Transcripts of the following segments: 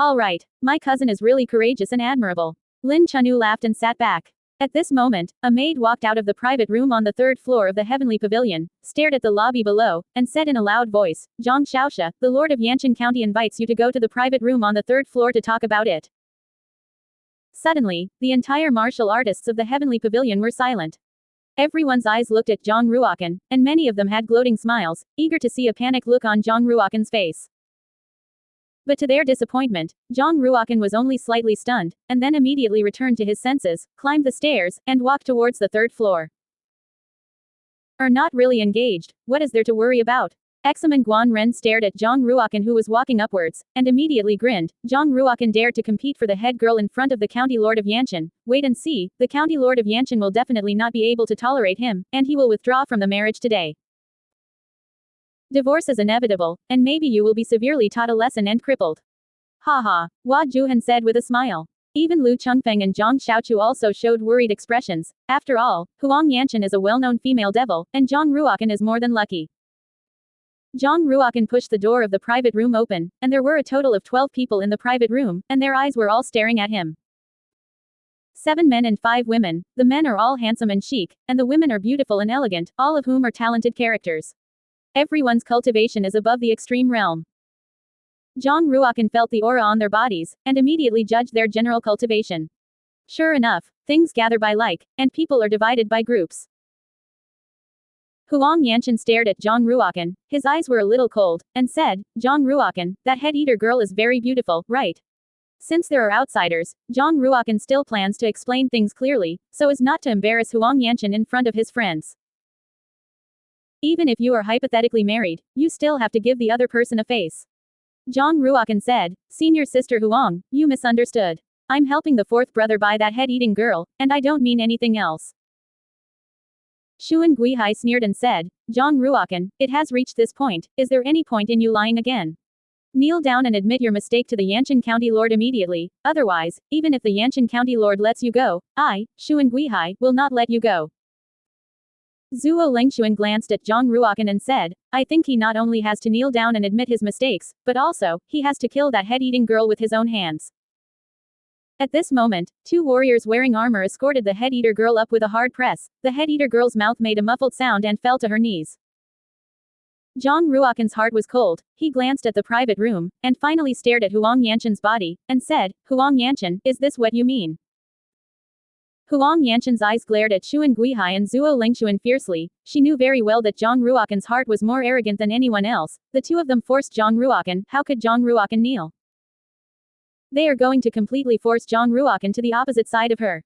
All right, my cousin is really courageous and admirable. Lin Chunyu laughed and sat back. At this moment, a maid walked out of the private room on the third floor of the heavenly pavilion, stared at the lobby below, and said in a loud voice, Zhang Xiaoxia, the Lord of Yanqing County invites you to go to the private room on the third floor to talk about it. Suddenly, the entire martial artists of the heavenly pavilion were silent. Everyone's eyes looked at Zhang Ruokan, and many of them had gloating smiles, eager to see a panic look on Zhang Ruokan's face. But to their disappointment, Zhang Ruokan was only slightly stunned, and then immediately returned to his senses, climbed the stairs, and walked towards the third floor. Are not really engaged, what is there to worry about? Examen Guan Ren stared at Zhang Ruokan who was walking upwards, and immediately grinned. Zhang Ruokan dared to compete for the head girl in front of the County Lord of Yanqing. Wait and see, the County Lord of Yanqing will definitely not be able to tolerate him, and he will withdraw from the marriage today. Divorce is inevitable, and maybe you will be severely taught a lesson and crippled. Haha, Hua Juhan said with a smile. Even Lu Chengfeng and Zhang Xiaochu also showed worried expressions. After all, Huang Yanqing is a well-known female devil, and Zhang Ruokan is more than lucky. Zhang Ruokan pushed the door of the private room open, and there were a total of 12 people in the private room, and their eyes were all staring at him. 7 men and 5 women, the men are all handsome and chic, and the women are beautiful and elegant, all of whom are talented characters. Everyone's cultivation is above the extreme realm. Zhang Ruokan felt the aura on their bodies, and immediately judged their general cultivation. Sure enough, things gather by like, and people are divided by groups. Huang Yanqing stared at Zhang Ruokan, his eyes were a little cold, and said, Zhang Ruokan, that head-eater girl is very beautiful, right? Since there are outsiders, Zhang Ruokan still plans to explain things clearly, so as not to embarrass Huang Yanqing in front of his friends. Even if you are hypothetically married, you still have to give the other person a face. Zhang Ruokan said, Senior sister Huang, you misunderstood. I'm helping the fourth brother buy that head-eating girl, and I don't mean anything else. Xuan Guihai sneered and said, Zhang Ruokan, it has reached this point, is there any point in you lying again? Kneel down and admit your mistake to the Yanqing County Lord immediately, otherwise, even if the Yanqing County Lord lets you go, I, Xuan Guihai, will not let you go. Zhuo Lingxuan glanced at Zhang Ruokan and said, I think he not only has to kneel down and admit his mistakes, but also, he has to kill that head-eating girl with his own hands. At this moment, 2 warriors wearing armor escorted the head-eater girl up with a hard press. The head-eater girl's mouth made a muffled sound and fell to her knees. Zhang Ruokan's heart was cold. He glanced at the private room, and finally stared at Huang Yanqing's body, and said, Huang Yanqing, is this what you mean? Huang Yanqing's eyes glared at Xuan Guihai and Zhuo Lingxuan fiercely. She knew very well that Zhang Ruokan's heart was more arrogant than anyone else. The 2 of them forced Zhang Ruokan. How could Zhang Ruokan kneel? They are going to completely force Zhang Ruokan to the opposite side of her.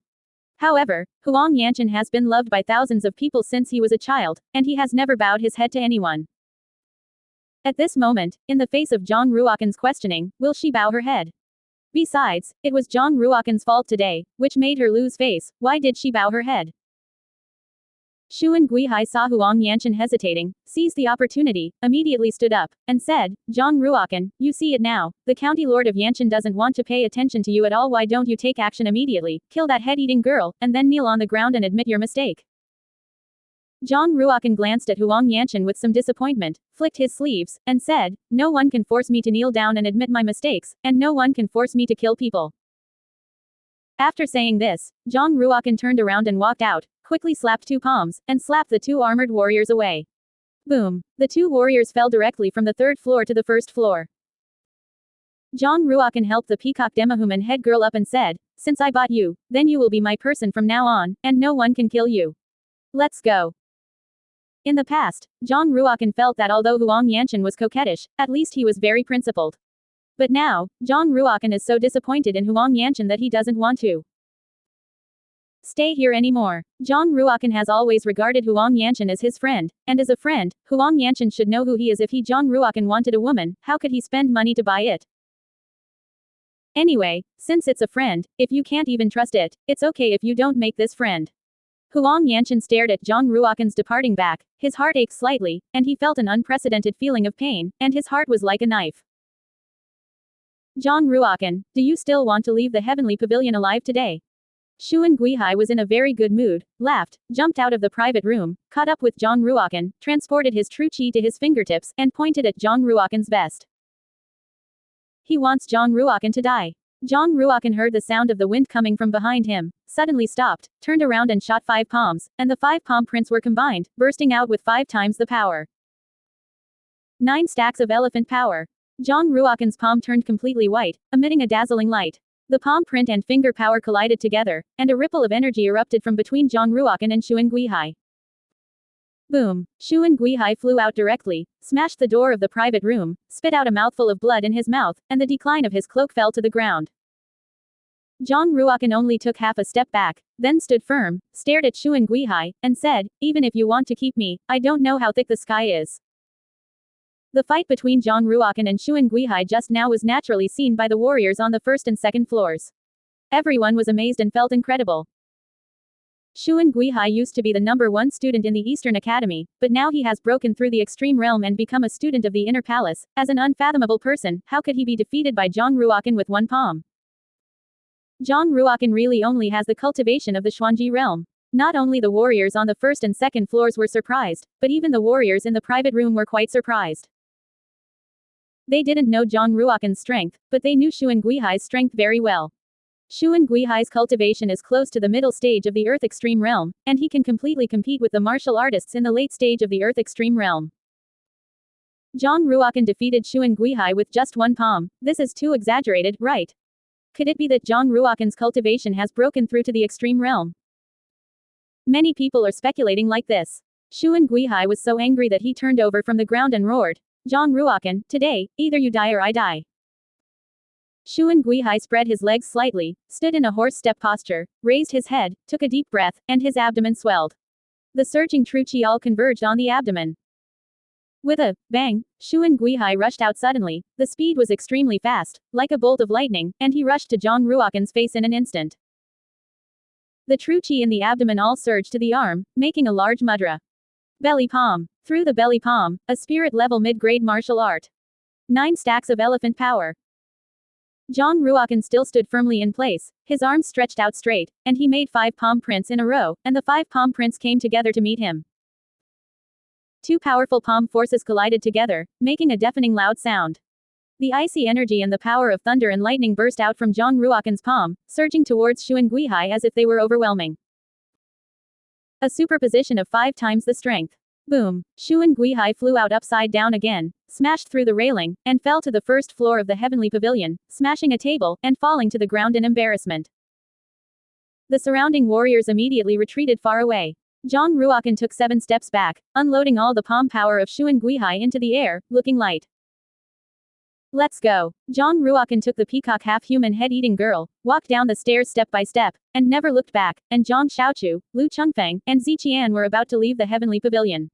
However, Huang Yanqing has been loved by thousands of people since he was a child, and he has never bowed his head to anyone. At this moment, in the face of Zhang Ruokan's questioning, will she bow her head? Besides, it was Zhang Ruokan's fault today, which made her lose face. Why did she bow her head? Xuan Guihai saw Huang Yanqing hesitating, seized the opportunity, immediately stood up, and said, Zhang Ruokan, you see it now, the County Lord of Yanqing doesn't want to pay attention to you at all. Why don't you take action immediately, kill that head-eating girl, and then kneel on the ground and admit your mistake? Zhang Ruokan glanced at Huang Yanqing with some disappointment, flicked his sleeves, and said, no one can force me to kneel down and admit my mistakes, and no one can force me to kill people. After saying this, Zhang Ruokan turned around and walked out, quickly slapped 2 palms, and slapped the 2 armored warriors away. Boom! The 2 warriors fell directly from the 3rd floor to the 1st floor. Zhang Ruokan helped the peacock demahuman head girl up and said, since I bought you, then you will be my person from now on, and no one can kill you. Let's go. In the past, Zhang Ruokan felt that although Huang Yanqing was coquettish, at least he was very principled. But now, Zhang Ruokan is so disappointed in Huang Yanqing that he doesn't want to stay here anymore. Zhang Ruokan has always regarded Huang Yanqing as his friend, and as a friend, Huang Yanqing should know who he is. If Zhang Ruokan wanted a woman, how could he spend money to buy it? Anyway, since it's a friend, if you can't even trust it, it's okay if you don't make this friend. Huang Yanqing stared at Zhang Ruokan's departing back, his heart ached slightly, and he felt an unprecedented feeling of pain, and his heart was like a knife. Zhang Ruokan, do you still want to leave the heavenly pavilion alive today? Xuan Guihai was in a very good mood, laughed, jumped out of the private room, caught up with Zhang Ruokan, transported his true qi to his fingertips, and pointed at Zhang Ruokan's vest. He wants Zhang Ruokan to die. Zhang Ruokan heard the sound of the wind coming from behind him, suddenly stopped, turned around and shot 5 palms, and the 5 palm prints were combined, bursting out with 5 times the power. 9 stacks of elephant power. Zhang Ruokan's palm turned completely white, emitting a dazzling light. The palm print and finger power collided together, and a ripple of energy erupted from between Zhang Ruokan and Xuan Guihai. Boom! Xuan Guihai flew out directly, smashed the door of the private room, spit out a mouthful of blood in his mouth, and the decline of his cloak fell to the ground. Zhang Ruokan only took half a step back, then stood firm, stared at Xuan Guihai, and said, "Even if you want to keep me, I don't know how thick the sky is." The fight between Zhang Ruokan and Xuan Guihai just now was naturally seen by the warriors on the first and second floors. Everyone was amazed and felt incredible. Xuan Guihai used to be the #1 student in the Eastern Academy, but now he has broken through the extreme realm and become a student of the Inner Palace. As an unfathomable person, how could he be defeated by Zhang Ruokan with 1 palm? Zhang Ruokan really only has the cultivation of the Xuanji realm. Not only the warriors on the first and second floors were surprised, but even the warriors in the private room were quite surprised. They didn't know Zhang Ruokan's strength, but they knew Xuan Guihai's strength very well. Xuan Guihai's cultivation is close to the middle stage of the Earth Extreme Realm, and he can completely compete with the martial artists in the late stage of the Earth Extreme Realm. Zhang Ruokan defeated Xuan Guihai with just 1 palm. This is too exaggerated, right? Could it be that Zhang Ruokan's cultivation has broken through to the extreme realm? Many people are speculating like this. Xuan Guihai was so angry that he turned over from the ground and roared, "Zhang Ruokan, today, either you die or I die." Xuan Guihai spread his legs slightly, stood in a horse step posture, raised his head, took a deep breath, and his abdomen swelled. The surging true qi all converged on the abdomen. With a bang, Xuan Guihai rushed out suddenly. The speed was extremely fast, like a bolt of lightning, and he rushed to Zhang Ruokan's face in an instant. The true qi in the abdomen all surged to the arm, making a large mudra. Belly palm. Through the belly palm, a spirit-level mid-grade martial art. 9 stacks of elephant power. Zhang Ruokan still stood firmly in place, his arms stretched out straight, and he made 5 palm prints in a row, and the 5 palm prints came together to meet him. 2 powerful palm forces collided together, making a deafening loud sound. The icy energy and the power of thunder and lightning burst out from Zhang Ruokan's palm, surging towards Xuan Guihai as if they were overwhelming. A superposition of 5 times the strength. Boom! Xuan Guihai flew out upside down again, smashed through the railing, and fell to the first floor of the heavenly pavilion, smashing a table, and falling to the ground in embarrassment. The surrounding warriors immediately retreated far away. Zhang Ruokan took 7 steps back, unloading all the palm power of Xuan Guihai into the air, looking light. "Let's go." Zhang Ruokan took the peacock half-human head-eating girl, walked down the stairs step by step, and never looked back, and Zhang Xiaochu, Lu Chengfeng, and Ziqian were about to leave the heavenly pavilion.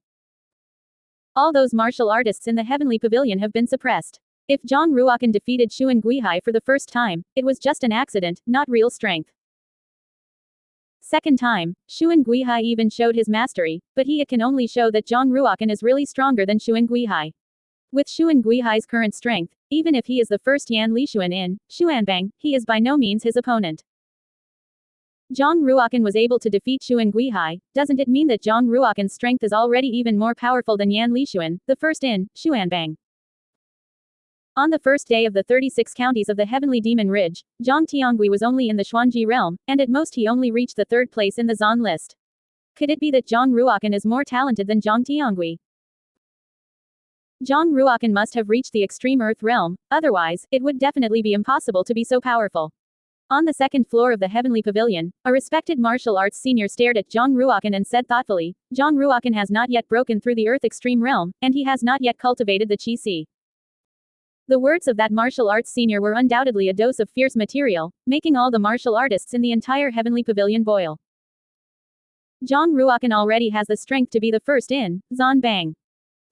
All those martial artists in the heavenly pavilion have been suppressed. If Zhang Ruokan defeated Xuan Guihai for the first time, it was just an accident, not real strength. Second time, Xuan Guihai even showed his mastery, but it can only show that Zhang Ruokan is really stronger than Xuan Guihai. With Xuan Guihai's current strength, even if he is the first Yan Lishuan in Xuanbang, he is by no means his opponent. Zhang Ruokan was able to defeat Xuan Guihai. Doesn't it mean that Zhang Ruokan's strength is already even more powerful than Yan Lishuan, the first in Xuanbang? On the first day of the 36 counties of the Heavenly Demon Ridge, Zhang Tiangui was only in the Xuanji realm, and at most he only reached the 3rd place in the Zan list. Could it be that Zhang Ruokan is more talented than Zhang Tiangui? Zhang Ruokan must have reached the extreme Earth realm, otherwise, it would definitely be impossible to be so powerful. On the 2nd floor of the Heavenly Pavilion, a respected martial arts senior stared at Zhang Ruokan and said thoughtfully, "Zhang Ruokan has not yet broken through the Earth extreme realm, and he has not yet cultivated the Qi. The words of that martial arts senior were undoubtedly a dose of fierce material, making all the martial artists in the entire Heavenly Pavilion boil. Zhang Ruokan already has the strength to be the first in Zanbang.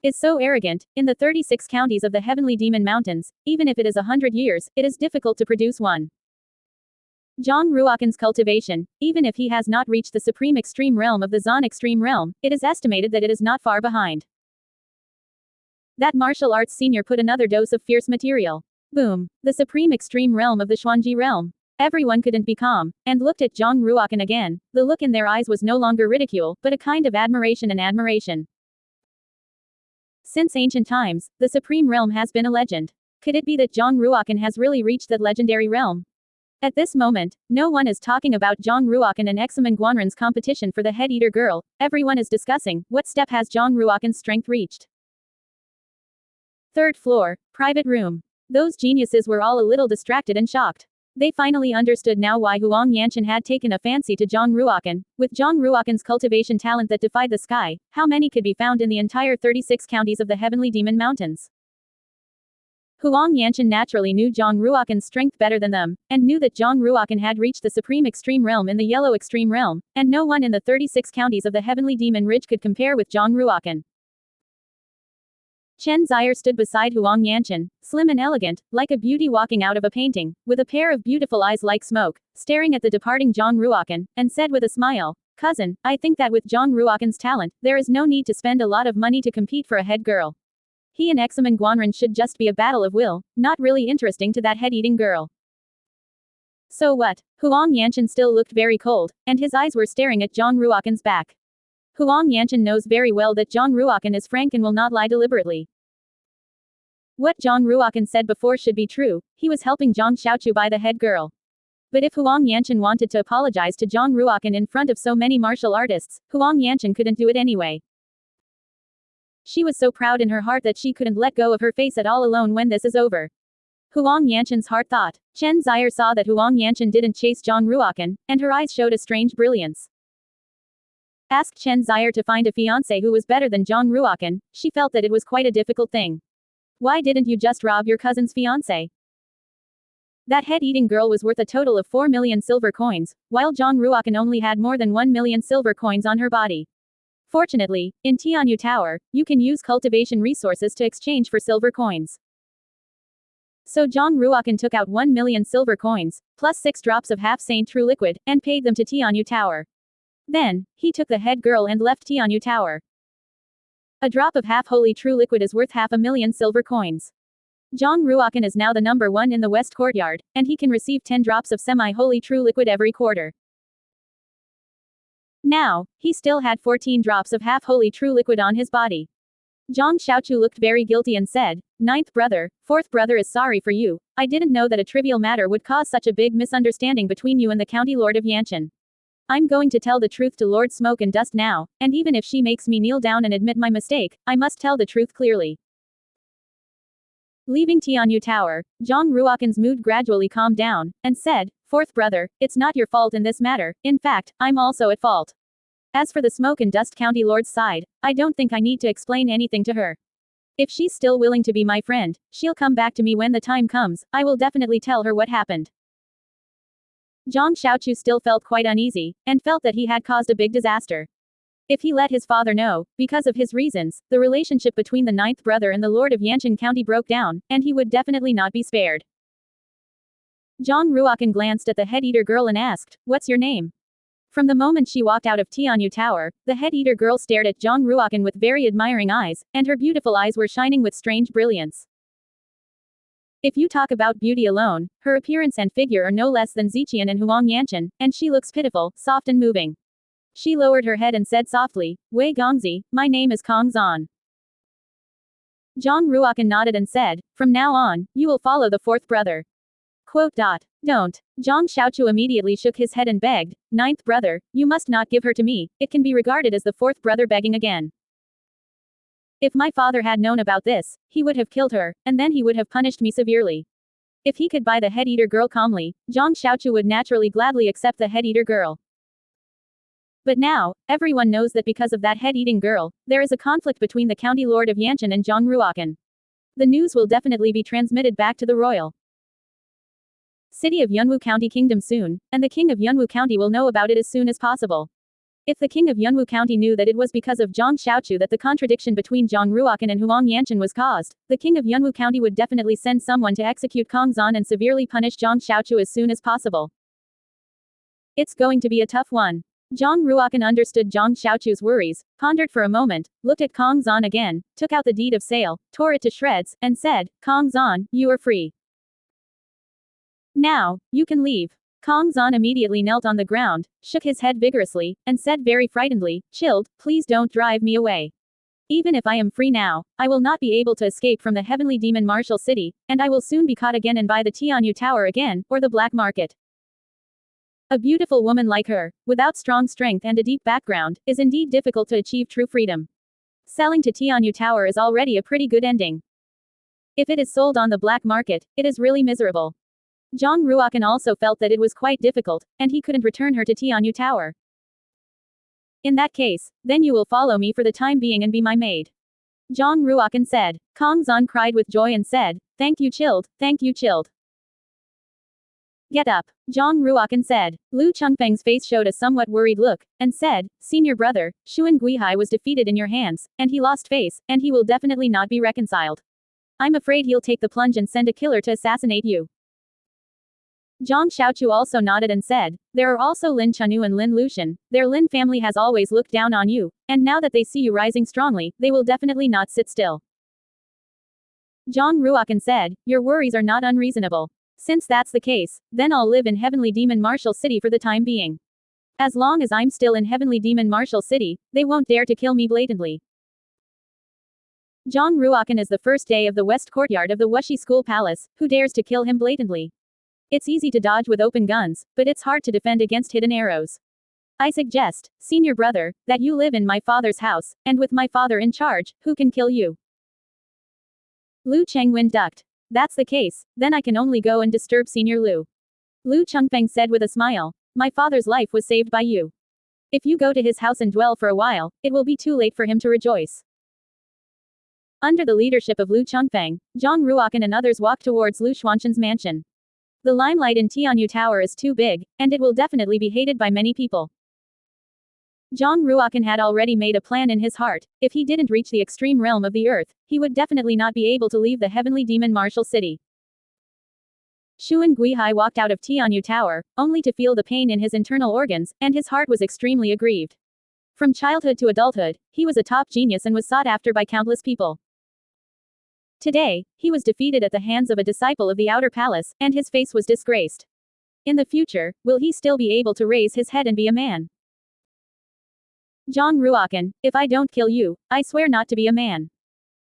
Is so arrogant. In the 36 counties of the Heavenly Demon Mountains, even if it is 100 years, it is difficult to produce one. Zhang Ruokan's cultivation, even if he has not reached the supreme extreme realm of the Zan extreme realm, it is estimated that it is not far behind. That martial arts senior put another dose of fierce material. Boom. The supreme extreme realm of the Xuanji realm. Everyone couldn't be calm, and looked at Zhang Ruokan again. The look in their eyes was no longer ridicule, but a kind of admiration and admiration. Since ancient times, the supreme realm has been a legend. Could it be that Zhang Ruokan has really reached that legendary realm? At this moment, no one is talking about Zhang Ruokan and Examen Guanren's competition for the head eater girl. Everyone is discussing what step has Zhang Ruokan's strength reached. Third floor, private room. Those geniuses were all a little distracted and shocked. They finally understood now why Huang Yanchen had taken a fancy to Zhang Ruokan. With Zhang Ruokan's cultivation talent that defied the sky, how many could be found in the entire 36 counties of the Heavenly Demon Mountains? Huang Yanchen naturally knew Zhang Ruokan's strength better than them, and knew that Zhang Ruokan had reached the supreme extreme realm in the yellow extreme realm, and no one in the 36 counties of the Heavenly Demon Ridge could compare with Zhang Ruokan. Chen Zire stood beside Huang Yanchen, slim and elegant, like a beauty walking out of a painting, with a pair of beautiful eyes like smoke, staring at the departing Zhang Ruokan, and said with a smile, "Cousin, I think that with Zhang Ruokan's talent, there is no need to spend a lot of money to compete for a head girl. He and Examen Guanren should just be a battle of will, not really interesting to that head-eating girl." So what? Huang Yanchen still looked very cold, and his eyes were staring at Zhang Ruokan's back. Huang Yanchen knows very well that Zhang Ruokan is frank and will not lie deliberately. What Zhang Ruokan said before should be true, he was helping Zhang Xiaochu buy the head girl. But if Huang Yanchen wanted to apologize to Zhang Ruokan in front of so many martial artists, Huang Yanchen couldn't do it anyway. She was so proud in her heart that she couldn't let go of her face at all alone when this is over. Huang Yanchen's heart thought. Chen Zire saw that Huang Yanchen didn't chase Zhang Ruokan, and her eyes showed a strange brilliance. Ask Chen Zire to find a fiancé who was better than Zhang Ruokan, she felt that it was quite a difficult thing. Why didn't you just rob your cousin's fiancé? That head-eating girl was worth a total of 4 million silver coins, while Zhang Ruokan only had more than 1 million silver coins on her body. Fortunately, in Tianyu Tower, you can use cultivation resources to exchange for silver coins. So Zhang Ruokan took out 1 million silver coins, plus 6 drops of half-saint true liquid, and paid them to Tianyu Tower. Then, he took the head girl and left Tianyu Tower. A drop of half-holy true liquid is worth 500,000 silver coins. Zhang Ruokan is now the number 1 in the West Courtyard, and he can receive 10 drops of semi-holy true liquid every quarter. Now, he still had 14 drops of half-holy true liquid on his body. Zhang Xiaochu looked very guilty and said, "Ninth brother, fourth brother is sorry for you. I didn't know that a trivial matter would cause such a big misunderstanding between you and the county lord of Yanchen. I'm going to tell the truth to Lord Smoke and Dust now, and even if she makes me kneel down and admit my mistake, I must tell the truth clearly." Leaving Tianyu Tower, Zhang Ruokan's mood gradually calmed down, and said, "Fourth brother, it's not your fault in this matter, in fact, I'm also at fault. As for the Smoke and Dust County Lord's side, I don't think I need to explain anything to her. If she's still willing to be my friend, she'll come back to me when the time comes, I will definitely tell her what happened." Zhang Xiaochu still felt quite uneasy, and felt that he had caused a big disaster. If he let his father know, because of his reasons, the relationship between the ninth brother and the Lord of Yanchen County broke down, and he would definitely not be spared. Zhang Ruokan glanced at the head-eater girl and asked, "What's your name?" From the moment she walked out of Tianyu Tower, the head-eater girl stared at Zhang Ruokan with very admiring eyes, and her beautiful eyes were shining with strange brilliance. If you talk about beauty alone, her appearance and figure are no less than Ziqian and Huang Yanchen, and she looks pitiful, soft and moving. She lowered her head and said softly, "Wei Gongzi, my name is Kong Zan." Zhang Ruokan nodded and said, "From now on, you will follow the fourth brother." Don't. Zhang Xiaochu immediately shook his head and begged, "Ninth brother, you must not give her to me, it can be regarded as the fourth brother begging again. If my father had known about this, he would have killed her, and then he would have punished me severely." If he could buy the head-eater girl calmly, Zhang Xiaochu would naturally gladly accept the head-eater girl. But now, everyone knows that because of that head-eating girl, there is a conflict between the county lord of Yanchen and Zhang Ruokan. The news will definitely be transmitted back to the royal city of Yunwu County Kingdom soon, and the king of Yunwu County will know about it as soon as possible. If the king of Yunwu County knew that it was because of Zhang Xiaochu that the contradiction between Zhang Ruokan and Huang Yanchen was caused, the king of Yunwu County would definitely send someone to execute Kong Zan and severely punish Zhang Xiaochu as soon as possible. It's going to be a tough one. Zhang Ruokan understood Zhang Xiaochu's worries, pondered for a moment, looked at Kong Zan again, took out the deed of sale, tore it to shreds, and said, "Kong Zan, you are free. Now, you can leave." Kong Zan immediately knelt on the ground, shook his head vigorously, and said very frightenedly, "Chilled, please don't drive me away. Even if I am free now, I will not be able to escape from the heavenly demon martial city, and I will soon be caught again and buy the Tianyu Tower again, or the black market. A beautiful woman like her, without strong strength and a deep background, is indeed difficult to achieve true freedom. Selling to Tianyu Tower is already a pretty good ending. If it is sold on the black market, it is really miserable. Zhang Ruokan also felt that it was quite difficult, and he couldn't return her to Tianyu Tower. In that case, then you will follow me for the time being and be my maid. Zhang Ruokan said. Kang Zan cried with joy and said, thank you Chilled, thank you Chilled. Get up, Zhang Ruokan said. Lu Chengfeng's face showed a somewhat worried look, and said, Senior brother, Xuan Guihai was defeated in your hands, and he lost face, and he will definitely not be reconciled. I'm afraid he'll take the plunge and send a killer to assassinate you. Zhang Xiaochu also nodded and said, there are also Lin Chenu and Lin Lucian, their Lin family has always looked down on you, and now that they see you rising strongly, they will definitely not sit still. Zhang Ruokan said, your worries are not unreasonable. Since that's the case, then I'll live in Heavenly Demon Martial City for the time being. As long as I'm still in Heavenly Demon Martial City, they won't dare to kill me blatantly. Zhang Ruokan is the first day of the west courtyard of the Wuxi School Palace, who dares to kill him blatantly? It's easy to dodge with open guns, but it's hard to defend against hidden arrows. I suggest, senior brother, that you live in my father's house, and with my father in charge, who can kill you? Lu Chengwen ducked. That's the case, then I can only go and disturb Senior Lu. Lu Chengfeng said with a smile, my father's life was saved by you. If you go to his house and dwell for a while, it will be too late for him to rejoice. Under the leadership of Lu Chengfeng, Zhang Ruokan and others walked towards Lu Xuanshan's mansion. The limelight in Tianyu Tower is too big, and it will definitely be hated by many people. Zhang Ruokan had already made a plan in his heart. If he didn't reach the extreme realm of the earth, he would definitely not be able to leave the heavenly demon martial city. Xuan Guihai walked out of Tianyu Tower, only to feel the pain in his internal organs, and his heart was extremely aggrieved. From childhood to adulthood, he was a top genius and was sought after by countless people. Today, he was defeated at the hands of a disciple of the Outer Palace, and his face was disgraced. In the future, will he still be able to raise his head and be a man? Zhang Ruokan, if I don't kill you, I swear not to be a man.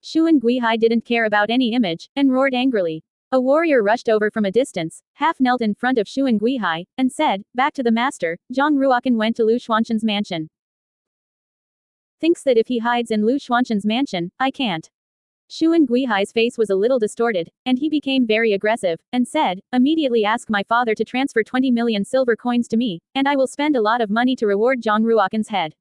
Xuan Guihai didn't care about any image, and roared angrily. A warrior rushed over from a distance, half knelt in front of Xuan Guihai, and said, back to the master. Zhang Ruokan went to Lu Xuanshan's mansion. Thinks that if he hides in Lu Xuanshan's mansion, I can't. Xuan Guihai's face was a little distorted, and he became very aggressive, and said, immediately ask my father to transfer 20 million silver coins to me, and I will spend a lot of money to reward Zhang Ruokan's head.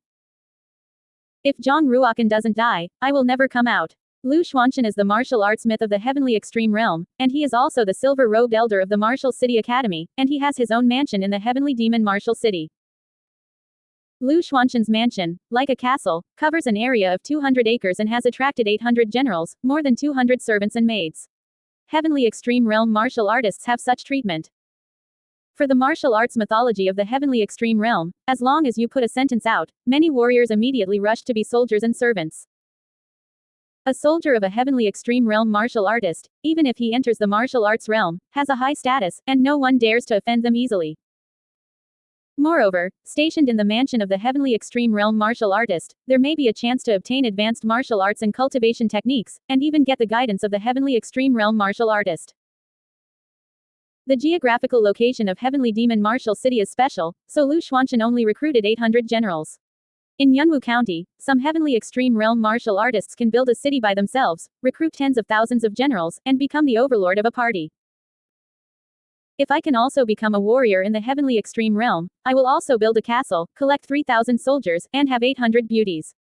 If Zhang Ruokan doesn't die, I will never come out. Lu Xuanshan is the martial arts myth of the heavenly extreme realm, and he is also the silver-robed elder of the Martial City Academy, and he has his own mansion in the heavenly demon martial city. Lu Xuanshan's mansion, like a castle, covers an area of 200 acres and has attracted 800 generals, more than 200 servants and maids. Heavenly extreme realm martial artists have such treatment. For the martial arts mythology of the heavenly extreme realm, as long as you put a sentence out, many warriors immediately rush to be soldiers and servants. A soldier of a heavenly extreme realm martial artist, even if he enters the martial arts realm, has a high status, and no one dares to offend them easily. Moreover, stationed in the mansion of the heavenly extreme realm martial artist, there may be a chance to obtain advanced martial arts and cultivation techniques, and even get the guidance of the heavenly extreme realm martial artist. The geographical location of Heavenly Demon Martial City is special, so Lu Xuanshan only recruited 800 generals. In Yunwu County, some Heavenly Extreme Realm martial artists can build a city by themselves, recruit tens of thousands of generals, and become the overlord of a party. If I can also become a warrior in the Heavenly Extreme Realm, I will also build a castle, collect 3,000 soldiers, and have 800 beauties.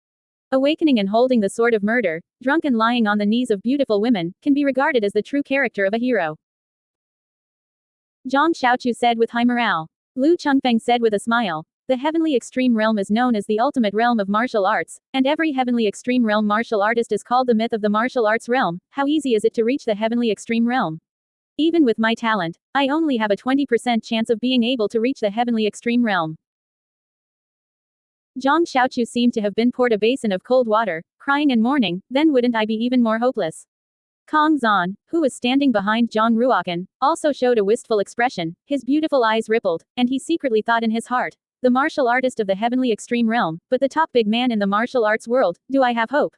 Awakening and holding the sword of murder, drunk and lying on the knees of beautiful women, can be regarded as the true character of a hero. Zhang Xiaochu said with high morale. Lu Chengfeng said with a smile. The Heavenly Extreme Realm is known as the ultimate realm of martial arts, and every Heavenly Extreme Realm martial artist is called the myth of the martial arts realm. How easy is it to reach the Heavenly Extreme Realm? Even with my talent, I only have a 20% chance of being able to reach the Heavenly Extreme Realm. Zhang Xiaochu seemed to have been poured a basin of cold water, crying and mourning, then wouldn't I be even more hopeless? Kang Zan, who was standing behind Zhang Ruokan, also showed a wistful expression, his beautiful eyes rippled, and he secretly thought in his heart, the martial artist of the Heavenly Extreme Realm, but the top big man in the martial arts world, do I have hope?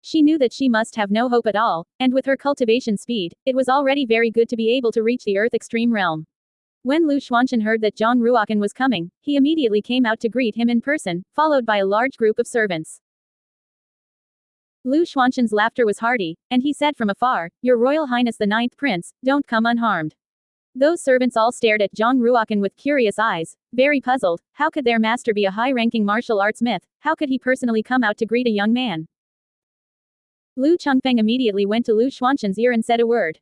She knew that she must have no hope at all, and with her cultivation speed, it was already very good to be able to reach the Earth Extreme realm. When Lu Xuanchen heard that Zhang Ruochen was coming, he immediately came out to greet him in person, followed by a large group of servants. Lu Xuanchen's laughter was hearty, and he said from afar, "Your Royal Highness the Ninth Prince, don't come unharmed." Those servants all stared at Zhang Ruochen with curious eyes, very puzzled. How could their master be a high-ranking martial arts myth? How could he personally come out to greet a young man? Lu Chengfeng immediately went to Lu Xuanchen's ear and said a word.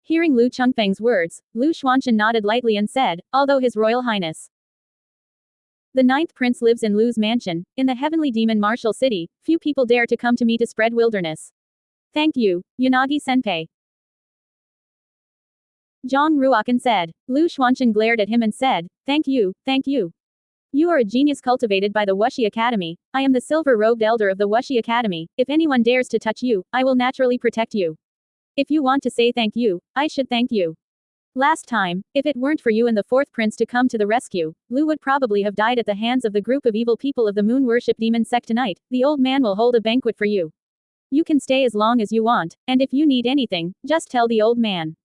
Hearing Lu Chengfeng's words, Lu Xuanchen nodded lightly and said, "Although His Royal Highness the Ninth Prince lives in Lu's mansion, in the heavenly demon martial city, few people dare to come to me to spread wilderness. Thank you, Yanagi-senpai." Zhang Ruochen said. Lu Xuanchen glared at him and said, "Thank you, thank you. You are a genius cultivated by the Wuxi Academy. I am the silver-robed elder of the Wuxi Academy. If anyone dares to touch you, I will naturally protect you. If you want to say thank you, I should thank you. Last time, if it weren't for you and the fourth prince to come to the rescue, Lu would probably have died at the hands of the group of evil people of the moon worship demon sect tonight. The old man will hold a banquet for you. You can stay as long as you want, and if you need anything, just tell the old man."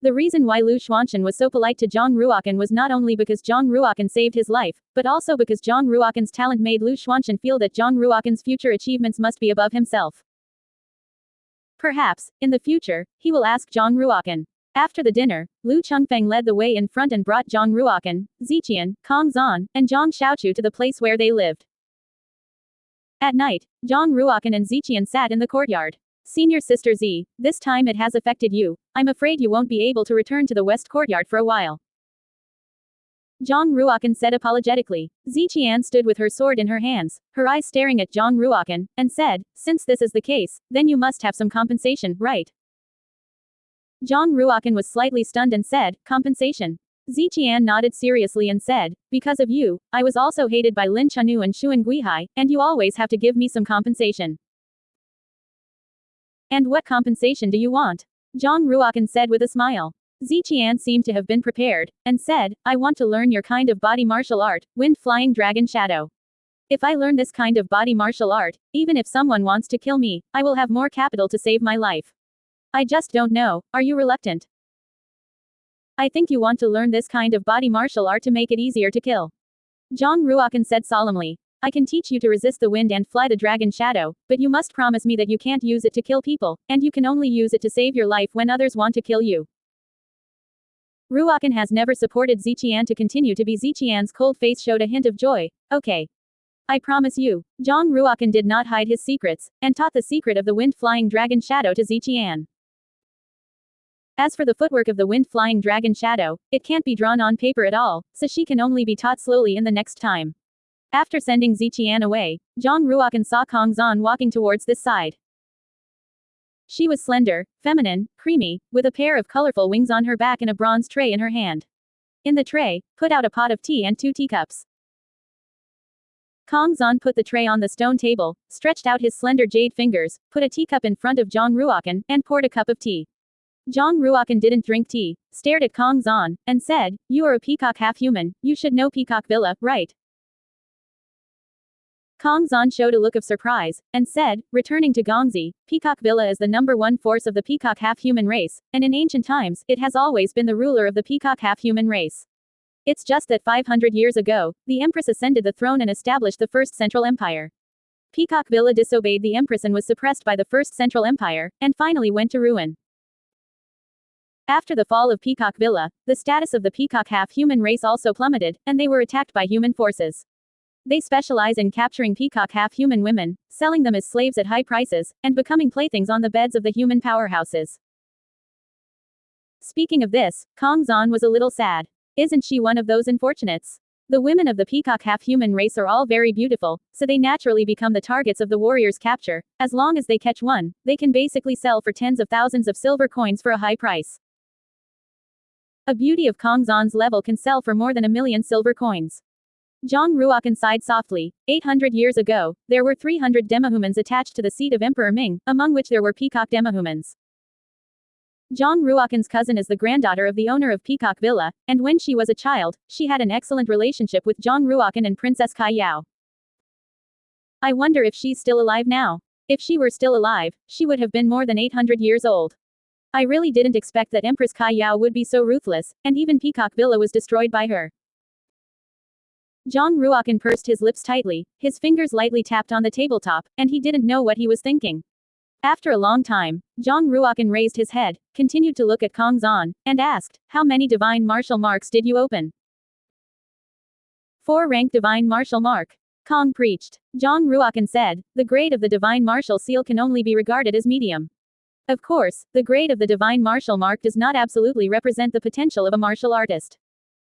The reason why Lu Xuanchen was so polite to Zhang Ruochen was not only because Zhang Ruochen saved his life, but also because Zhang Ruochen's talent made Lu Xuanchen feel that Zhang Ruochen's future achievements must be above himself. Perhaps, in the future, he will ask Zhang Ruochen. After the dinner, Lu Chengfeng led the way in front and brought Zhang Ruochen, Ziqian, Kong Zan, and Zhang Xiaochu to the place where they lived. At night, Zhang Ruochen and Ziqian sat in the courtyard. "Senior Sister Z, this time it has affected you. I'm afraid you won't be able to return to the west courtyard for a while," Zhang Ruochen said apologetically. Ziqian stood with her sword in her hands, her eyes staring at Zhang Ruochen, and said, "Since this is the case, then you must have some compensation, right?" Zhang Ruochen was slightly stunned and said, "Compensation?" Ziqian nodded seriously and said, "Because of you, I was also hated by Lin Chenu and Xuan Guihai, and you always have to give me some compensation." "And what compensation do you want?" Zhang Ruochen said with a smile. Ziqian seemed to have been prepared, and said, "I want to learn your kind of body martial art, Wind Flying Dragon Shadow. If I learn this kind of body martial art, even if someone wants to kill me, I will have more capital to save my life. I just don't know, are you reluctant? I think you want to learn this kind of body martial art to make it easier to kill." Zhang Ruochen said solemnly. "I can teach you to resist the wind and fly the dragon shadow, but you must promise me that you can't use it to kill people, and you can only use it to save your life when others want to kill you." Ruochen has never supported Ziqian to continue to be. Ziqian's cold face showed a hint of joy. "Okay. I promise you." Zhang Ruochen did not hide his secrets, and taught the secret of the wind-flying dragon shadow to Ziqian. As for the footwork of the wind-flying dragon shadow, it can't be drawn on paper at all, so she can only be taught slowly in the next time. After sending Ziqian away, Zhang Ruochen saw Kong Zan walking towards this side. She was slender, feminine, creamy, with a pair of colorful wings on her back and a bronze tray in her hand. In the tray, put out a pot of tea and 2 teacups. Kong Zan put the tray on the stone table, stretched out his slender jade fingers, put a teacup in front of Zhang Ruochen, and poured a cup of tea. Zhang Ruochen didn't drink tea, stared at Kong Zan, and said, "You are a peacock half-human, you should know Peacock Villa, right?" Kong Zan showed a look of surprise, and said, returning to Gongzi, "Peacock Villa is the #1 force of the peacock half-human race, and in ancient times, it has always been the ruler of the peacock half-human race. It's just that 500 years ago, the Empress ascended the throne and established the First Central Empire. Peacock Villa disobeyed the Empress and was suppressed by the First Central Empire, and finally went to ruin. After the fall of Peacock Villa, the status of the peacock half-human race also plummeted, and they were attacked by human forces. They specialize in capturing peacock half-human women, selling them as slaves at high prices, and becoming playthings on the beds of the human powerhouses." Speaking of this, Kong Zan was a little sad. Isn't she one of those unfortunates? The women of the peacock half-human race are all very beautiful, so they naturally become the targets of the warrior's capture. As long as they catch one, they can basically sell for tens of thousands of silver coins for a high price. A beauty of Kong Zan's level can sell for more than 1,000,000 silver coins. Zhang Ruochen sighed softly. 800 years ago, there were 300 demahumans attached to the seat of Emperor Ming, among which there were peacock demahumans. Zhang Ruochen's cousin is the granddaughter of the owner of Peacock Villa, and when she was a child, she had an excellent relationship with Zhang Ruochen and Princess Kai Yao. I wonder if she's still alive now. If she were still alive, she would have been more than 800 years old. I really didn't expect that Empress Kai Yao would be so ruthless, and even Peacock Villa was destroyed by her. Zhang Ruokan pursed his lips tightly, his fingers lightly tapped on the tabletop, and he didn't know what he was thinking. After a long time, Zhang Ruokan raised his head, continued to look at Kong Zan, and asked, "How many divine martial marks did you open?" 4 rank divine martial mark. Kong preached. Zhang Ruokan said, "The grade of the divine martial seal can only be regarded as medium." Of course, the grade of the divine martial mark does not absolutely represent the potential of a martial artist.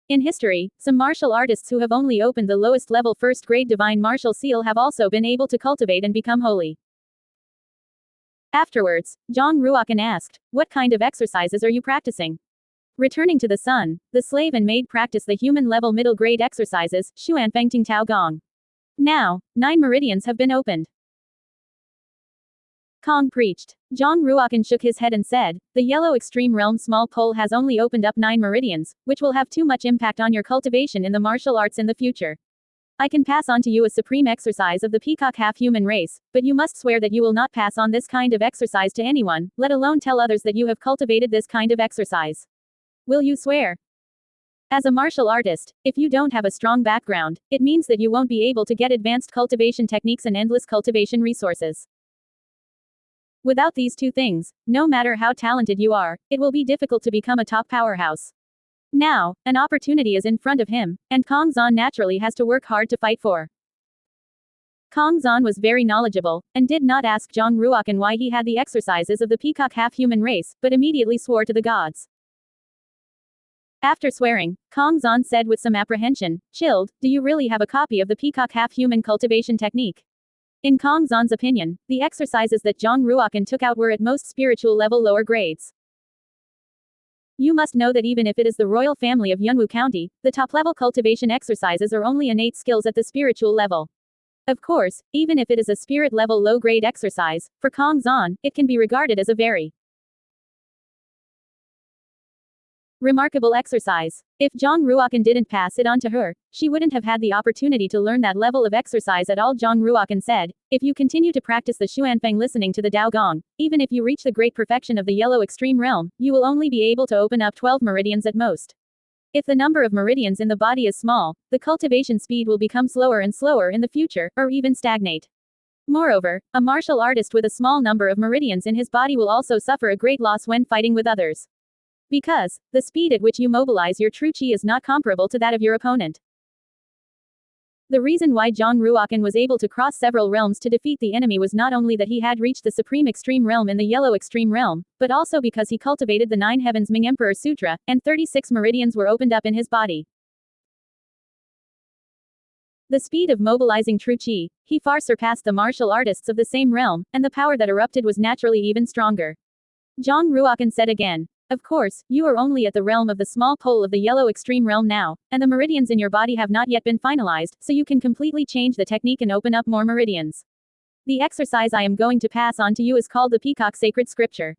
In history, some martial artists who have only opened the lowest level first grade divine martial seal have also been able to cultivate and become holy. Afterwards, Zhang Ruokan asked, "What kind of exercises are you practicing?" Returning to the sun, the slave and maid practice the human-level middle-grade exercises, Xuanfengting Tao Gong. Now, 9 meridians have been opened. Kong preached. Zhang Ruokan shook his head and said, "The yellow extreme realm small pole has only opened up 9 meridians, which will have too much impact on your cultivation in the martial arts in the future. I can pass on to you a supreme exercise of the peacock half-human race, but you must swear that you will not pass on this kind of exercise to anyone, let alone tell others that you have cultivated this kind of exercise. Will you swear?" As a martial artist, if you don't have a strong background, it means that you won't be able to get advanced cultivation techniques and endless cultivation resources. Without these 2 things, no matter how talented you are, it will be difficult to become a top powerhouse. Now, an opportunity is in front of him, and Kong Zan naturally has to work hard to fight for. Kong Zan was very knowledgeable, and did not ask Zhang Ruokan why he had the exercises of the peacock half-human race, but immediately swore to the gods. After swearing, Kong Zan said with some apprehension, "Chilled, do you really have a copy of the peacock half-human cultivation technique?" In Kong Zan's opinion, the exercises that Zhang Ruokan took out were at most spiritual level lower grades. You must know that even if it is the royal family of Yunwu County, the top-level cultivation exercises are only innate skills at the spiritual level. Of course, even if it is a spirit-level low-grade exercise, for Kong Zan, it can be regarded as a very remarkable exercise. If Zhang Ruokan didn't pass it on to her, she wouldn't have had the opportunity to learn that level of exercise at all. Zhang Ruokan said, "If you continue to practice the Xuanfeng listening to the Dao Gong, even if you reach the great perfection of the yellow extreme realm, you will only be able to open up 12 meridians at most. If the number of meridians in the body is small, the cultivation speed will become slower and slower in the future, or even stagnate. Moreover, a martial artist with a small number of meridians in his body will also suffer a great loss when fighting with others. Because, the speed at which you mobilize your true chi is not comparable to that of your opponent." The reason why Zhang Ruokan was able to cross several realms to defeat the enemy was not only that he had reached the supreme extreme realm in the yellow extreme realm, but also because he cultivated the 9 heavens Ming Emperor Sutra, and 36 meridians were opened up in his body. The speed of mobilizing true chi, he far surpassed the martial artists of the same realm, and the power that erupted was naturally even stronger. Zhang Ruokan said again, "Of course, you are only at the realm of the small pole of the yellow extreme realm now, and the meridians in your body have not yet been finalized, so you can completely change the technique and open up more meridians. The exercise I am going to pass on to you is called the Peacock Sacred Scripture.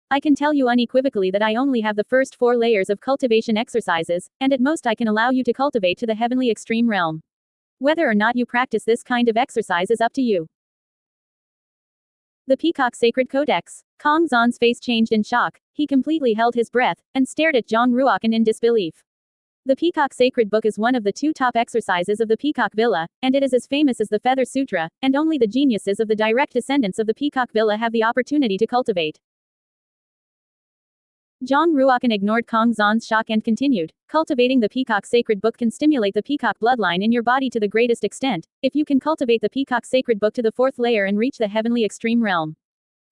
I can tell you unequivocally that I only have the first 4 layers of cultivation exercises, and at most I can allow you to cultivate to the heavenly extreme realm. Whether or not you practice this kind of exercise is up to you." The Peacock Sacred Codex. Kong Zan's face changed in shock, he completely held his breath, and stared at Zhang Ruokan in disbelief. The Peacock Sacred Book is one of the 2 top exercises of the Peacock Villa, and it is as famous as the Feather Sutra, and only the geniuses of the direct descendants of the Peacock Villa have the opportunity to cultivate. Zhang Ruokan ignored Kong Zan's shock and continued, "Cultivating the Peacock Sacred Book can stimulate the peacock bloodline in your body to the greatest extent, if you can cultivate the Peacock Sacred Book to the 4th layer and reach the heavenly extreme realm.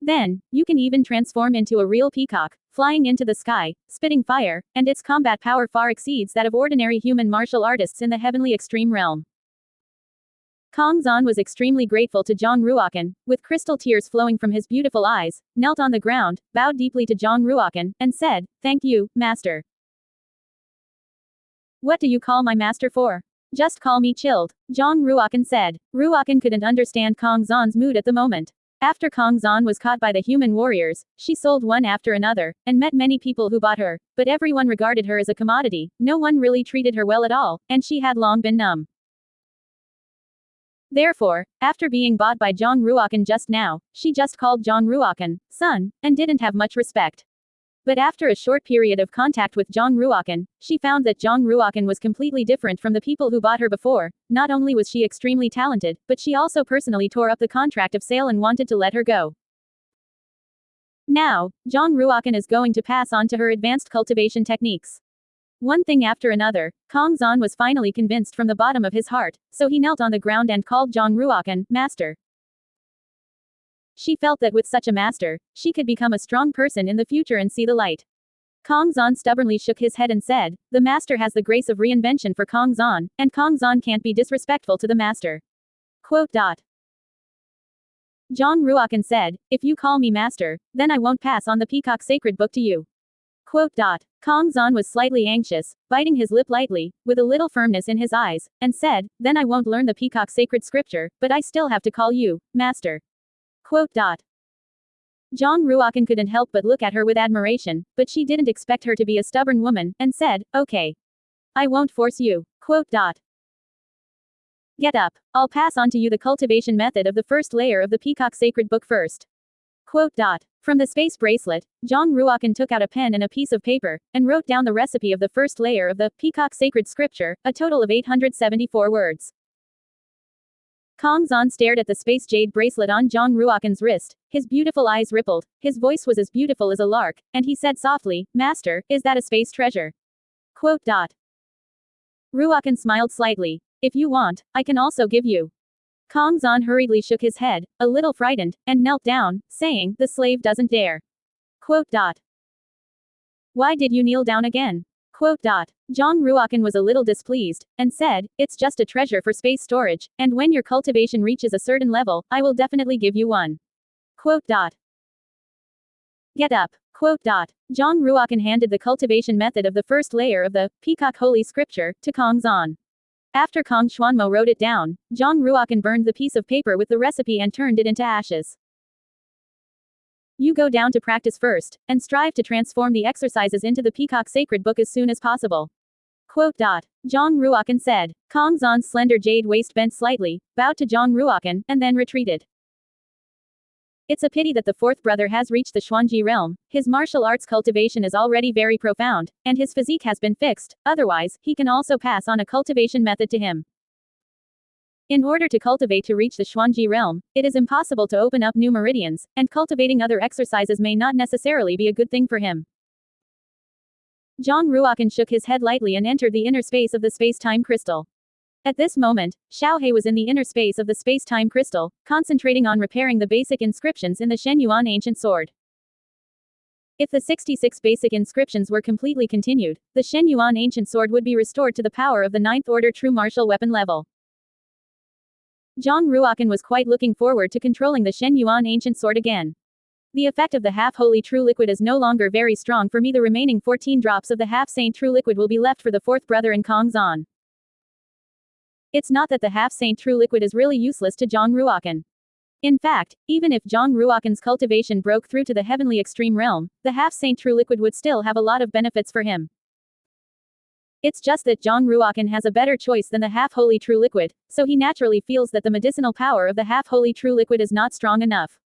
Then, you can even transform into a real peacock, flying into the sky, spitting fire, and its combat power far exceeds that of ordinary human martial artists in the heavenly extreme realm." Kong Zan was extremely grateful to Zhang Ruokan, with crystal tears flowing from his beautiful eyes, knelt on the ground, bowed deeply to Zhang Ruokan, and said, "Thank you, master." "What do you call my master for? Just call me Chilled," Zhang Ruokan said. Ruokan couldn't understand Kong Zan's mood at the moment. After Kong Zan was caught by the human warriors, she sold one after another, and met many people who bought her, but everyone regarded her as a commodity, no one really treated her well at all, and she had long been numb. Therefore, after being bought by Jong Ruokan just now, she just called Jong Ruokan son, and didn't have much respect. But after a short period of contact with Jong Ruokan, she found that Jong Ruokan was completely different from the people who bought her before. Not only was she extremely talented, but she also personally tore up the contract of sale and wanted to let her go. Now, Jong Ruokan is going to pass on to her advanced cultivation techniques. One thing after another, Kong Zan was finally convinced from the bottom of his heart, so he knelt on the ground and called Jong Ruokan master. She felt that with such a master, she could become a strong person in the future and see the light. Kong Zan stubbornly shook his head and said, "The master has the grace of reinvention for Kong Zan, and Kong Zan can't be disrespectful to the master." Quote. Jong Ruokan said, "If you call me master, then I won't pass on the Peacock Sacred Book to you." Quote. Kong Zan was slightly anxious, biting his lip lightly, with a little firmness in his eyes, and said, "Then I won't learn the Peacock Sacred Scripture, but I still have to call you master." Quote. Jong Ruokan couldn't help but look at her with admiration, but she didn't expect her to be a stubborn woman, and said, "Okay. I won't force you." Quote. Get up. I'll pass on to you the cultivation method of the first layer of the Peacock Sacred Book first. Quote. From the space bracelet, Jong Ruokan took out a pen and a piece of paper, and wrote down the recipe of the first layer of the Peacock Sacred Scripture, a total of 874 words. Kong Zan stared at the space jade bracelet on Jong Ruokan's wrist, his beautiful eyes rippled, his voice was as beautiful as a lark, and he said softly, "Master, is that a space treasure?" Quote. Ruokan smiled slightly. "If you want, I can also give you." Kong Zan hurriedly shook his head, a little frightened, and knelt down, saying, "The slave doesn't dare." Quote. Why did you kneel down again? Quote. Jong Ruokan was a little displeased, and said, "It's just a treasure for space storage, and when your cultivation reaches a certain level, I will definitely give you one." Quote. Get up. Quote. Jong Ruokan handed the cultivation method of the first layer of the Peacock Holy Scripture to Kong Zan. After Kong Xuanmo wrote it down, Jong Ruokan burned the piece of paper with the recipe and turned it into ashes. You go down to practice first, and strive to transform the exercises into the Peacock Sacred Book as soon as possible. Quote. Jong Ruokan said. Kong Zan's slender jade waist bent slightly, bowed to Jong Ruokan, and then retreated. It's a pity that the fourth brother has reached the Xuanji realm. His martial arts cultivation is already very profound, and his physique has been fixed, otherwise, he can also pass on a cultivation method to him. In order to cultivate to reach the Xuanji realm, it is impossible to open up new meridians, and cultivating other exercises may not necessarily be a good thing for him. Jong Ruokan shook his head lightly and entered the inner space of the space-time crystal. At this moment, Xiaohe was in the inner space of the space-time crystal, concentrating on repairing the basic inscriptions in the Shen Yuan ancient sword. If the 66 basic inscriptions were completely continued, the Shen Yuan ancient sword would be restored to the power of the 9th order true martial weapon level. Jong Ruokan was quite looking forward to controlling the Shen Yuan ancient sword again. The effect of the half-holy true liquid is no longer very strong for me. The remaining 14 drops of the half-saint true liquid will be left for the fourth brother in Kong Zan. It's not that the half-saint true liquid is really useless to Jong Ruokan. In fact, even if Jong Ruokan's cultivation broke through to the heavenly extreme realm, the half-saint true liquid would still have a lot of benefits for him. It's just that Jong Ruokan has a better choice than the half-holy true liquid, so he naturally feels that the medicinal power of the half-holy true liquid is not strong enough.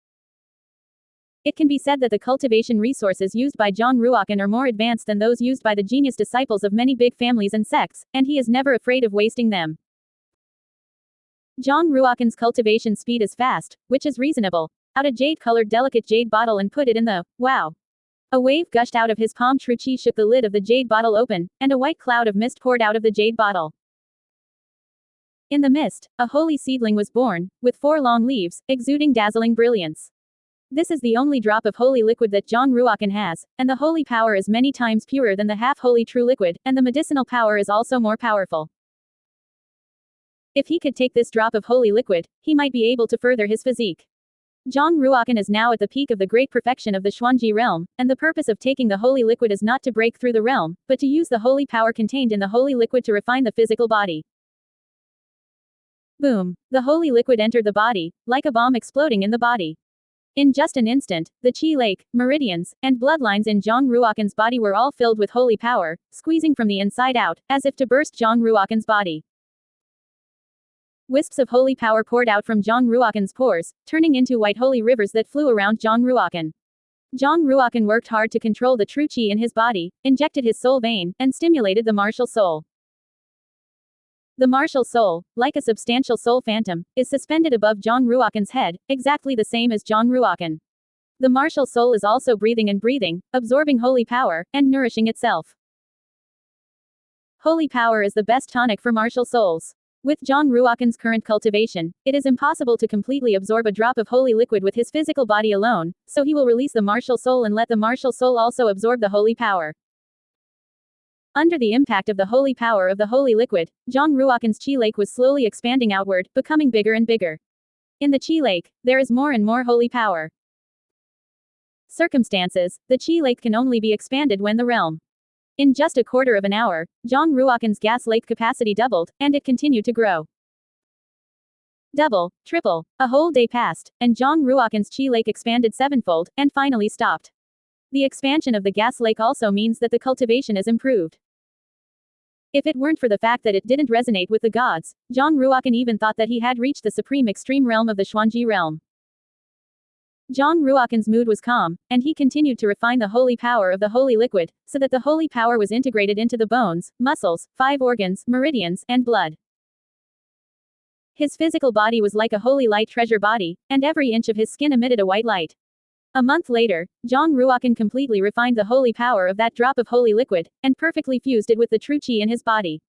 It can be said that the cultivation resources used by Jong Ruokan are more advanced than those used by the genius disciples of many big families and sects, and he is never afraid of wasting them. Jong Ruokan's cultivation speed is fast, which is reasonable. Out a jade-colored delicate jade bottle and put it in the, wow. A wave gushed out of his palm. Tru Chi shook the lid of the jade bottle open, and a white cloud of mist poured out of the jade bottle. In the mist, a holy seedling was born, with 4 long leaves, exuding dazzling brilliance. This is the only drop of holy liquid that Jong Ruokan has, and the holy power is many times purer than the half-holy true liquid, and the medicinal power is also more powerful. If he could take this drop of holy liquid, he might be able to further his physique. Jong Ruokan is now at the peak of the great perfection of the Xuanji realm, and the purpose of taking the holy liquid is not to break through the realm, but to use the holy power contained in the holy liquid to refine the physical body. Boom! The holy liquid entered the body, like a bomb exploding in the body. In just an instant, the Qi lake, meridians, and bloodlines in Jong Ruokan's body were all filled with holy power, squeezing from the inside out, as if to burst Jong Ruokan's body. Wisps of holy power poured out from Zhang Ruokan's pores, turning into white holy rivers that flew around Zhang Ruokan. Zhang Ruokan worked hard to control the true qi in his body, injected his soul vein, and stimulated the martial soul. The martial soul, like a substantial soul phantom, is suspended above Zhang Ruokan's head, exactly the same as Zhang Ruokan. The martial soul is also breathing and breathing, absorbing holy power, and nourishing itself. Holy power is the best tonic for martial souls. With Zhang Ruokan's current cultivation, it is impossible to completely absorb a drop of holy liquid with his physical body alone, so he will release the martial soul and let the martial soul also absorb the holy power. Under the impact of the holy power of the holy liquid, Zhang Ruokan's Qi Lake was slowly expanding outward, becoming bigger and bigger. In the Qi Lake, there is more and more holy power. Circumstances, the Qi Lake can only be expanded when the realm. In just a quarter of an hour, Zhang Ruokan's gas lake capacity doubled, and it continued to grow. Double, triple, a whole day passed, and Zhang Ruokan's Qi Lake expanded sevenfold, and finally stopped. The expansion of the gas lake also means that the cultivation is improved. If it weren't for the fact that it didn't resonate with the gods, Zhang Ruokan even thought that he had reached the supreme extreme realm of the Xuanji realm. Zhang Ruokan's mood was calm, and he continued to refine the holy power of the holy liquid, so that the holy power was integrated into the bones, muscles, 5 organs, meridians, and blood. His physical body was like a holy light treasure body, and every inch of his skin emitted a white light. A month later, Zhang Ruokan completely refined the holy power of that drop of holy liquid, and perfectly fused it with the true qi in his body.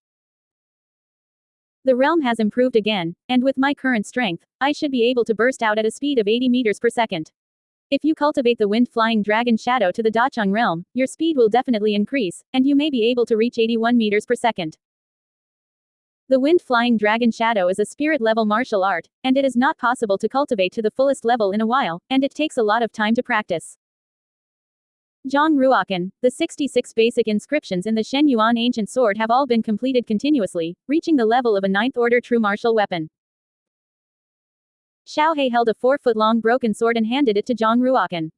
The realm has improved again, and with my current strength, I should be able to burst out at a speed of 80 meters per second. If you cultivate the wind-flying dragon shadow to the Dacheng realm, your speed will definitely increase, and you may be able to reach 81 meters per second. The wind-flying dragon shadow is a spirit-level martial art, and it is not possible to cultivate to the fullest level in a while, and it takes a lot of time to practice. Zhang Ruokan, the 66 basic inscriptions in the Shen Yuan ancient sword have all been completed continuously, reaching the level of a 9th order true martial weapon. Xiao He held a 4-foot-long broken sword and handed it to Zhang Ruokan.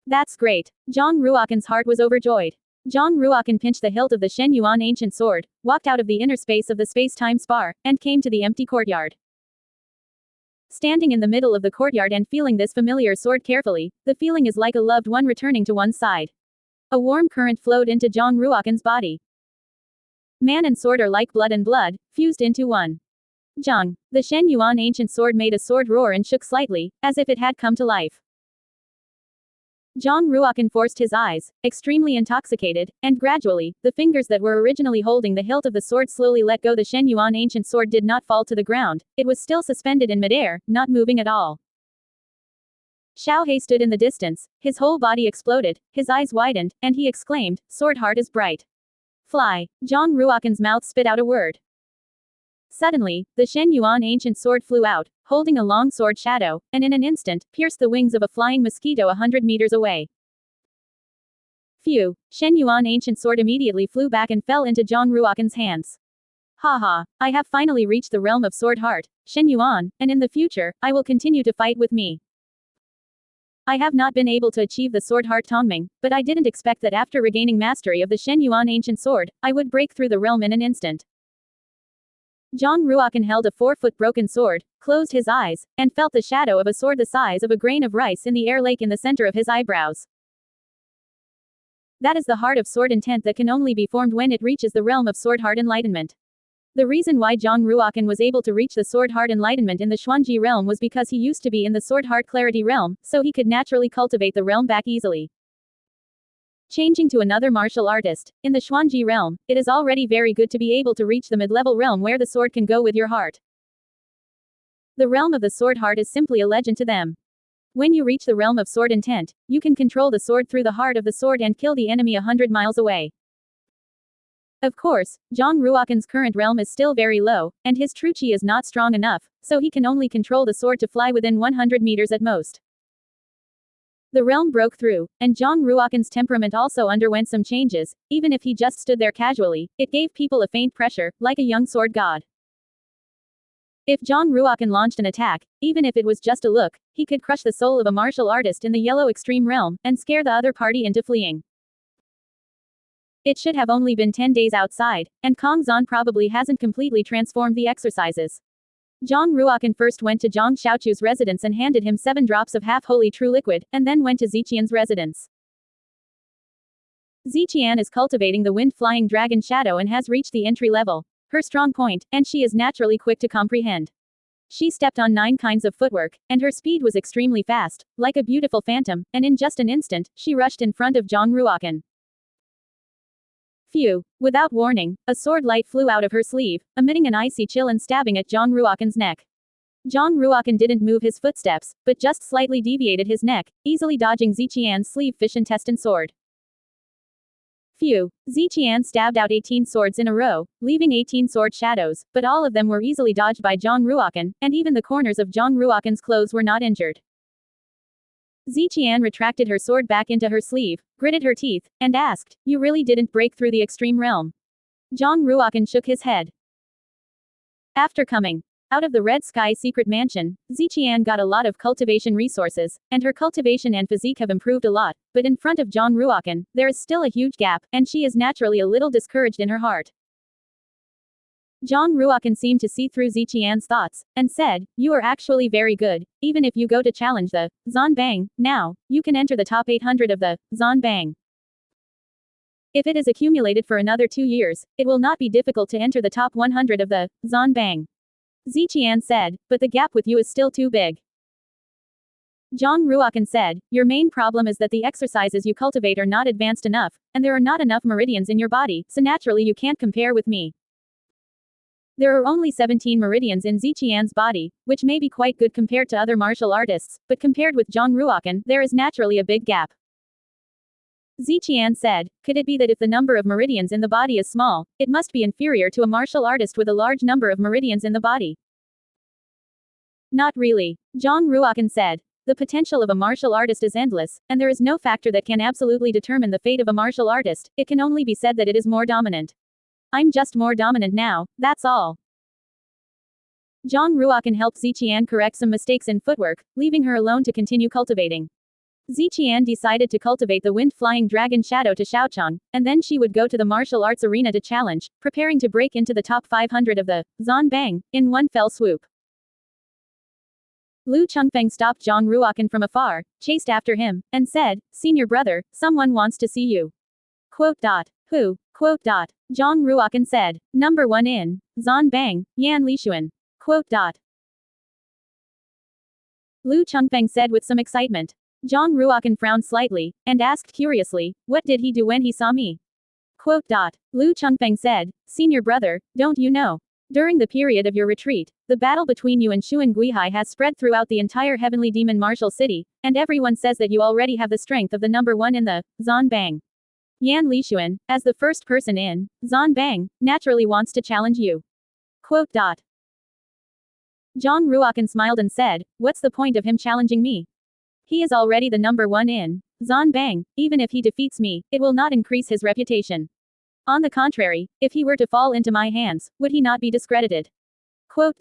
That's great. Zhang Ruokan's heart was overjoyed. Zhang Ruokan pinched the hilt of the Shen Yuan ancient sword, walked out of the inner space of the space-time spar, and came to the empty courtyard. Standing in the middle of the courtyard and feeling this familiar sword carefully, the feeling is like a loved one returning to one's side. A warm current flowed into Zhang Ruokan's body. Man and sword are like blood and blood, fused into one. Zhang, the Shen Yuan ancient sword made a sword roar and shook slightly, as if it had come to life. Zhang Ruokan forced his eyes, extremely intoxicated, and gradually, the fingers that were originally holding the hilt of the sword slowly let go. The Shen Yuan ancient sword did not fall to the ground, it was still suspended in midair, not moving at all. Xiao He stood in the distance, his whole body exploded, his eyes widened, and he exclaimed, "Sword heart is bright." Fly. Zhang Ruokan's mouth spit out a word. Suddenly, the Shen Yuan ancient sword flew out, holding a long sword shadow, and in an instant, pierced the wings of a flying mosquito 100 meters away. Phew! Shen Yuan ancient sword immediately flew back and fell into Zhang Ruokan's hands. Haha, I have finally reached the realm of sword heart, Shen Yuan, and in the future, I will continue to fight with me. I have not been able to achieve the sword heart Tongming, but I didn't expect that after regaining mastery of the Shen Yuan ancient sword, I would break through the realm in an instant. Zhang Ruokan held a 4-foot broken sword, closed his eyes, and felt the shadow of a sword the size of a grain of rice in the air lake in the center of his eyebrows. That is the heart of sword intent that can only be formed when it reaches the realm of sword heart enlightenment. The reason why Zhang Ruokan was able to reach the sword heart enlightenment in the Xuanji realm was because he used to be in the sword heart clarity realm, so he could naturally cultivate the realm back easily. Changing to another martial artist, in the Xuanji realm, it is already very good to be able to reach the mid-level realm where the sword can go with your heart. The realm of the sword heart is simply a legend to them. When you reach the realm of sword intent, you can control the sword through the heart of the sword and kill the enemy 100 miles away. Of course, Zhang Ruokan's current realm is still very low, and his true qi is not strong enough, so he can only control the sword to fly within 100 meters at most. The realm broke through, and Zhang Ruokan's temperament also underwent some changes. Even if he just stood there casually, it gave people a faint pressure, like a young sword god. If Zhang Ruokan launched an attack, even if it was just a look, he could crush the soul of a martial artist in the yellow extreme realm, and scare the other party into fleeing. It should have only been 10 days outside, and Kong Zan probably hasn't completely transformed the exercises. Zhang Ruokan first went to Zhang Xiaochu's residence and handed him 7 drops of half-holy true liquid, and then went to Ziqian's residence. Ziqian is cultivating the wind-flying dragon shadow and has reached the entry level, her strong point, and she is naturally quick to comprehend. She stepped on 9 kinds of footwork, and her speed was extremely fast, like a beautiful phantom, and in just an instant, she rushed in front of Zhang Ruokan. Phew! Without warning, a sword light flew out of her sleeve, emitting an icy chill and stabbing at Zhang Ruokan's neck. Zhang Ruokan didn't move his footsteps, but just slightly deviated his neck, easily dodging Ziqian's sleeve fish intestine sword. Phew! Ziqian stabbed out 18 swords in a row, leaving 18 sword shadows, but all of them were easily dodged by Zhang Ruokan, and even the corners of Zhang Ruokan's clothes were not injured. Ziqian retracted her sword back into her sleeve, gritted her teeth, and asked, "You really didn't break through the extreme realm?" Zhang Ruokan shook his head. After coming out of the Red Sky secret mansion, Ziqian got a lot of cultivation resources, and her cultivation and physique have improved a lot, but in front of Zhang Ruokan, there is still a huge gap, and she is naturally a little discouraged in her heart. Zhang Ruokan seemed to see through Ziqian's thoughts, and said, "You are actually very good, even if you go to challenge the Zanbang, now, you can enter the top 800 of the Zanbang. If it is accumulated for another 2 years, it will not be difficult to enter the top 100 of the Zanbang." Ziqian said, "But the gap with you is still too big." Zhang Ruokan said, "Your main problem is that the exercises you cultivate are not advanced enough, and there are not enough meridians in your body, so naturally you can't compare with me. There are only 17 meridians in Ziqian's body, which may be quite good compared to other martial artists, but compared with Zhang Ruokan, there is naturally a big gap." Ziqian said, "Could it be that if the number of meridians in the body is small, it must be inferior to a martial artist with a large number of meridians in the body?" "Not really," Zhang Ruokan said. "The potential of a martial artist is endless, and there is no factor that can absolutely determine the fate of a martial artist, it can only be said that it is more dominant. I'm just more dominant now, that's all." Zhang Ruokan helped Ziqian correct some mistakes in footwork, leaving her alone to continue cultivating. Ziqian decided to cultivate the wind-flying dragon shadow to Xiaochang, and then she would go to the martial arts arena to challenge, preparing to break into the top 500 of the Zanbang in one fell swoop. Lu Chengfeng stopped Zhang Ruokan from afar, chased after him, and said, "Senior brother, someone wants to see you." Who? Zhang Ruokan said, "Number 1 in Zanbang, Yan Lixuan." Lu Chengfeng said with some excitement. Zhang Ruokan frowned slightly, and asked curiously, "What did he do when he saw me?" Lu Chengfeng said, "Senior brother, don't you know? During the period of your retreat, the battle between you and Xuan Guihai has spread throughout the entire heavenly demon martial city, and everyone says that you already have the strength of the number 1 in the Zanbang. Yan Lixuan, as the first person in Zanbang, naturally wants to challenge you." Zhang Ruokan smiled and said, "What's the point of him challenging me? He is already the number 1 in Zanbang, even if he defeats me, it will not increase his reputation. On the contrary, if he were to fall into my hands, would he not be discredited?" Lu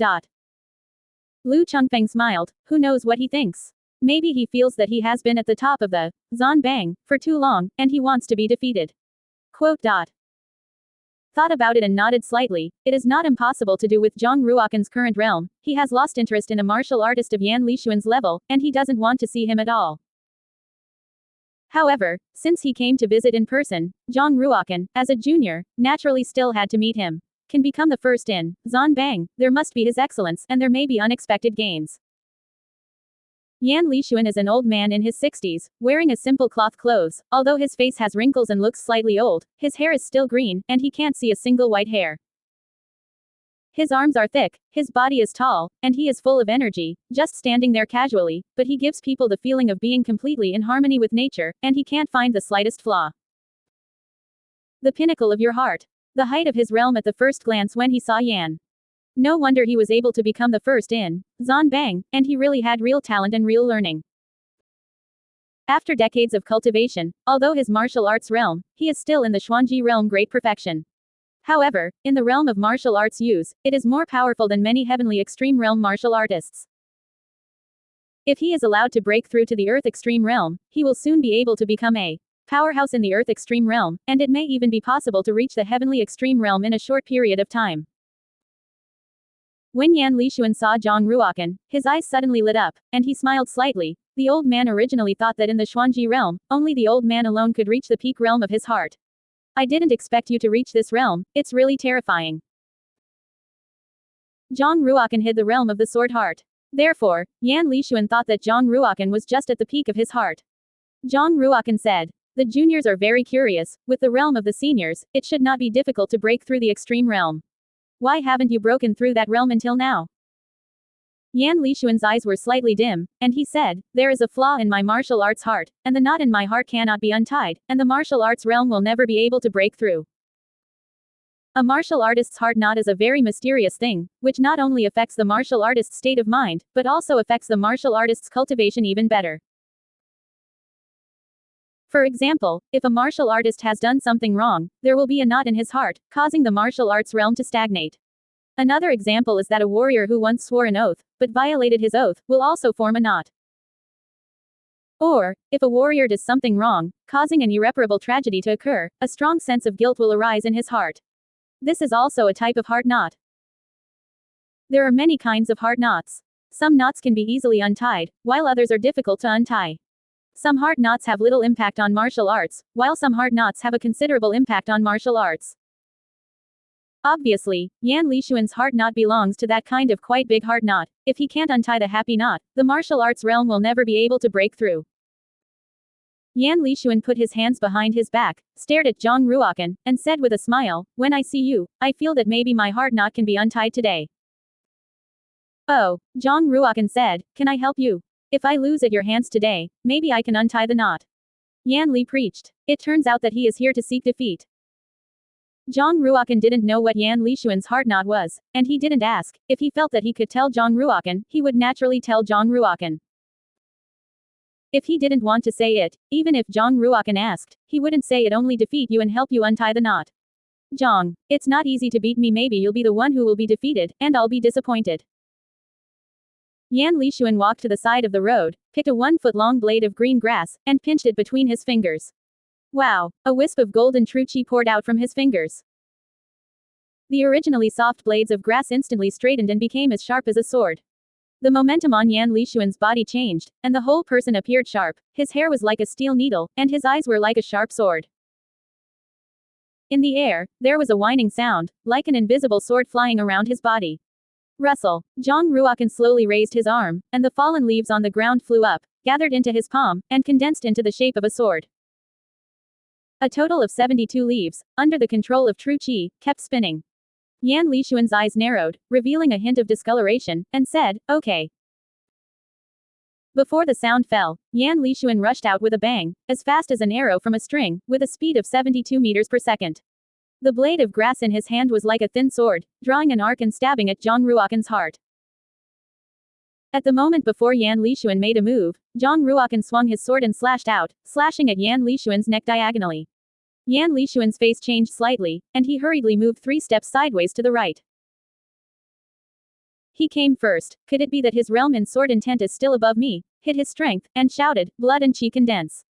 Chengfeng smiled, who knows what he thinks? Maybe he feels that he has been at the top of the Zanbang for too long, and he wants to be defeated. Thought about it and nodded slightly. It is not impossible to do with Zhang Ruokan's current realm. He has lost interest in a martial artist of Yan Lixuan's level, and he doesn't want to see him at all. However, since he came to visit in person, Zhang Ruokan, as a junior, naturally still had to meet him. Can become the first in Zanbang, there must be his excellence, and there may be unexpected gains. Yan Lixuan is an old man in his 60s, wearing a simple cloth clothes. Although his face has wrinkles and looks slightly old, his hair is still green, and he can't see a single white hair. His arms are thick, his body is tall, and he is full of energy, just standing there casually, but he gives people the feeling of being completely in harmony with nature, and he can't find the slightest flaw. The pinnacle of your heart. The height of his realm at the first glance when he saw Yan. No wonder he was able to become the first in Zanbang, and he really had real talent and real learning. After decades of cultivation, although his martial arts realm, he is still in the Xuanji realm great perfection. However, in the realm of martial arts use, it is more powerful than many heavenly extreme realm martial artists. If he is allowed to break through to the Earth extreme realm, he will soon be able to become a powerhouse in the Earth extreme realm, and it may even be possible to reach the heavenly extreme realm in a short period of time. When Yan Lishuan saw Zhang Ruokan, his eyes suddenly lit up, and he smiled slightly. The old man originally thought that in the Xuanji realm, only the old man alone could reach the peak realm of his heart. I didn't expect you to reach this realm, it's really terrifying. Zhang Ruokan hid the realm of the sword heart. Therefore, Yan Lishuan thought that Zhang Ruokan was just at the peak of his heart. Zhang Ruokan said, "The juniors are very curious, with the realm of the seniors, it should not be difficult to break through the extreme realm. Why haven't you broken through that realm until now?" Yan Lishuan's eyes were slightly dim, and he said, "There is a flaw in my martial arts heart, and the knot in my heart cannot be untied, and the martial arts realm will never be able to break through." A martial artist's heart knot is a very mysterious thing, which not only affects the martial artist's state of mind, but also affects the martial artist's cultivation even better. For example, if a martial artist has done something wrong, there will be a knot in his heart, causing the martial arts realm to stagnate. Another example is that a warrior who once swore an oath, but violated his oath, will also form a knot. Or, if a warrior does something wrong, causing an irreparable tragedy to occur, a strong sense of guilt will arise in his heart. This is also a type of heart knot. There are many kinds of heart knots. Some knots can be easily untied, while others are difficult to untie. Some heart knots have little impact on martial arts, while some heart knots have a considerable impact on martial arts. Obviously, Yan Lishuan's heart knot belongs to that kind of quite big heart knot. If he can't untie the happy knot, the martial arts realm will never be able to break through. Yan Lishuan put his hands behind his back, stared at Zhang Ruokan, and said with a smile, "When I see you, I feel that maybe my heart knot can be untied today." "Oh," Zhang Ruokan said, "can I help you? If I lose at your hands today, maybe I can untie the knot." Yan Li preached. It turns out that he is here to seek defeat. Zhang Ruokan didn't know what Yan Lishuan's heart knot was, and he didn't ask. If he felt that he could tell Zhang Ruokan, he would naturally tell Zhang Ruokan. If he didn't want to say it, even if Zhang Ruokan asked, he wouldn't say it only defeat you and help you untie the knot. "Zhang, it's not easy to beat me, maybe you'll be the one who will be defeated, and I'll be disappointed." Yan Lishuan walked to the side of the road, picked a 1-foot-long blade of green grass, and pinched it between his fingers. Wow! A wisp of golden true qi poured out from his fingers. The originally soft blades of grass instantly straightened and became as sharp as a sword. The momentum on Yan Lishuan's body changed, and the whole person appeared sharp. His hair was like a steel needle, and his eyes were like a sharp sword. In the air, there was a whining sound, like an invisible sword flying around his body. Rustle. Zhang Ruokan slowly raised his arm, and the fallen leaves on the ground flew up, gathered into his palm, and condensed into the shape of a sword. A total of 72 leaves, under the control of true qi, kept spinning. Yan Lishuan's eyes narrowed, revealing a hint of discoloration, and said, "Okay." Before the sound fell, Yan Lishuan rushed out with a bang, as fast as an arrow from a string, with a speed of 72 meters per second. The blade of grass in his hand was like a thin sword, drawing an arc and stabbing at Zhang Ruokan's heart. At the moment before Yan Lishuan made a move, Zhang Ruokan swung his sword and slashed out, slashing at Yan Lishuan's neck diagonally. Yan Lishuan's face changed slightly, and he hurriedly moved 3 steps sideways to the right. He came first. Could it be that his realm in sword intent is still above me? Hit his strength, and shouted, "Blood and qi condense."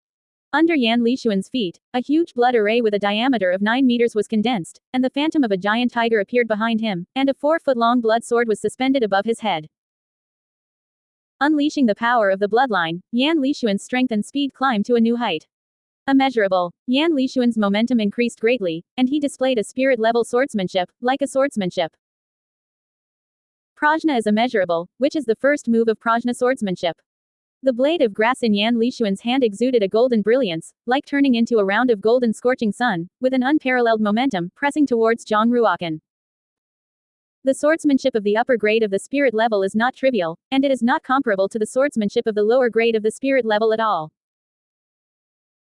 Under Yan Lishuan's feet, a huge blood array with a diameter of 9 meters was condensed, and the phantom of a giant tiger appeared behind him, and a 4-foot-long blood sword was suspended above his head. Unleashing the power of the bloodline, Yan Lishuan's strength and speed climbed to a new height. Immeasurable. Yan Lishuan's momentum increased greatly, and he displayed a spirit-level swordsmanship, like a swordsmanship. Prajna is immeasurable, which is the first move of Prajna swordsmanship. The blade of grass in Yan Lishuan's hand exuded a golden brilliance, like turning into a round of golden scorching sun, with an unparalleled momentum, pressing towards Zhang Ruokan. The swordsmanship of the upper grade of the spirit level is not trivial, and it is not comparable to the swordsmanship of the lower grade of the spirit level at all.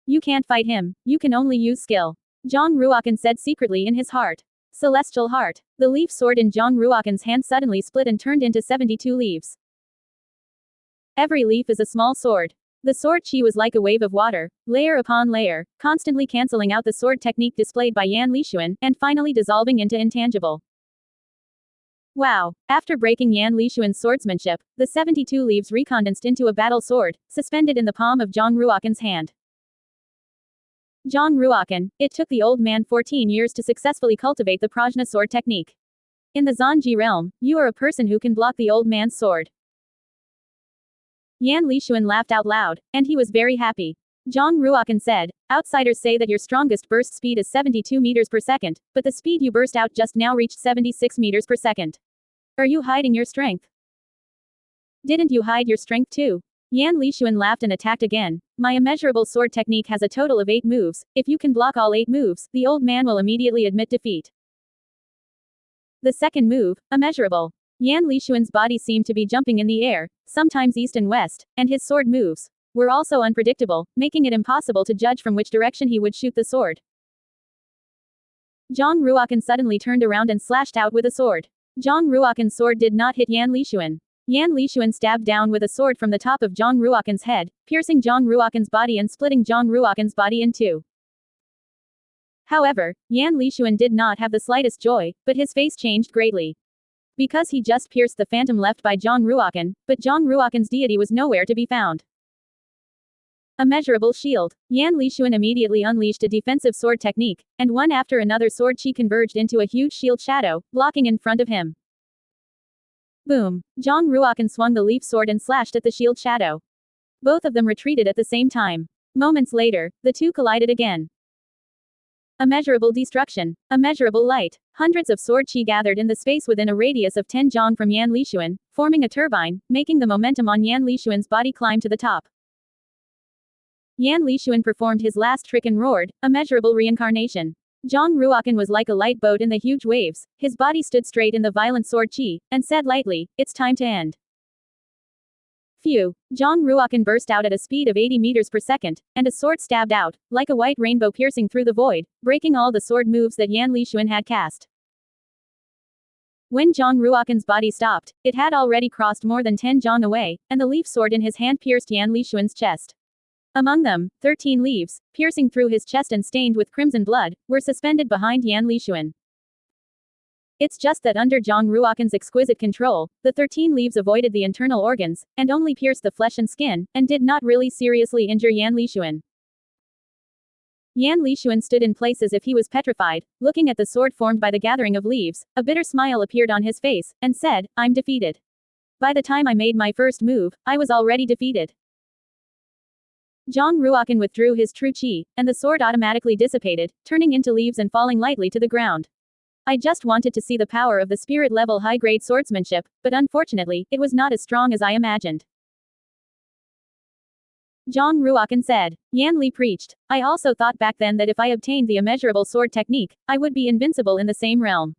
"You can't fight him, you can only use skill," Zhang Ruokan said secretly in his heart. Celestial heart. The leaf sword in Zhang Ruokan's hand suddenly split and turned into 72 leaves. Every leaf is a small sword. The sword qi was like a wave of water, layer upon layer, constantly cancelling out the sword technique displayed by Yan Lishuan, and finally dissolving into intangible. Wow! After breaking Yan Lishuan's swordsmanship, the 72 leaves recondensed into a battle sword, suspended in the palm of Zhang Ruokan's hand. Zhang Ruokan, it took the old man 14 years to successfully cultivate the Prajna sword technique. In the Zanji realm, you are a person who can block the old man's sword. Yan Lixuan laughed out loud, and he was very happy. Zhang Ruokan said, outsiders say that your strongest burst speed is 72 meters per second, but the speed you burst out just now reached 76 meters per second. Are you hiding your strength? Didn't you hide your strength too? Yan Lixuan laughed and attacked again. My immeasurable sword technique has a total of 8 moves. If you can block all 8 moves, the old man will immediately admit defeat. The second move, immeasurable. Yan Lixuan's body seemed to be jumping in the air, sometimes east and west, and his sword moves were also unpredictable, making it impossible to judge from which direction he would shoot the sword. Zhang Ruokan suddenly turned around and slashed out with a sword. Zhang Ruokan's sword did not hit Yan Lixuan. Yan Lixuan stabbed down with a sword from the top of Zhang Ruokan's head, piercing Zhang Ruokan's body and splitting Zhang Ruokan's body in two. However, Yan Lixuan did not have the slightest joy, but his face changed greatly. Because he just pierced the phantom left by Zhang Ruokan, but Zhang Ruokan's deity was nowhere to be found. Immeasurable shield. Yan Lixuan immediately unleashed a defensive sword technique, and one after another sword chi converged into a huge shield shadow, blocking in front of him. Boom! Zhang Ruokan swung the leaf sword and slashed at the shield shadow. Both of them retreated at the same time. Moments later, the two collided again. Immeasurable destruction. Immeasurable light. Hundreds of sword chi gathered in the space within a radius of 10 zhang from Yan Lixuan, forming a turbine, making the momentum on Yan Lixuan's body climb to the top. Yan Lixuan performed his last trick and roared, immeasurable reincarnation. Zhang Ruokan was like a light boat in the huge waves, his body stood straight in the violent sword chi, and said lightly, it's time to end. Phew! Zhang Ruokan burst out at a speed of 80 meters per second, and a sword stabbed out, like a white rainbow piercing through the void, breaking all the sword moves that Yan Lixuan had cast. When Zhang Ruokan's body stopped, it had already crossed more than 10 zhang away, and the leaf sword in his hand pierced Yan Lixuan's chest. Among them, 13 leaves, piercing through his chest and stained with crimson blood, were suspended behind Yan Lixuan. It's just that under Zhang Ruokan's exquisite control, the 13 leaves avoided the internal organs, and only pierced the flesh and skin, and did not really seriously injure Yan Lixuan. Yan Lixuan stood in place as if he was petrified, looking at the sword formed by the gathering of leaves. A bitter smile appeared on his face, and said, I'm defeated. By the time I made my first move, I was already defeated. Zhang Ruokan withdrew his true chi, and the sword automatically dissipated, turning into leaves and falling lightly to the ground. I just wanted to see the power of the spirit-level high-grade swordsmanship, but unfortunately, it was not as strong as I imagined. Zhang Ruokan said. Yan Li preached, I also thought back then that if I obtained the immeasurable sword technique, I would be invincible in the same realm.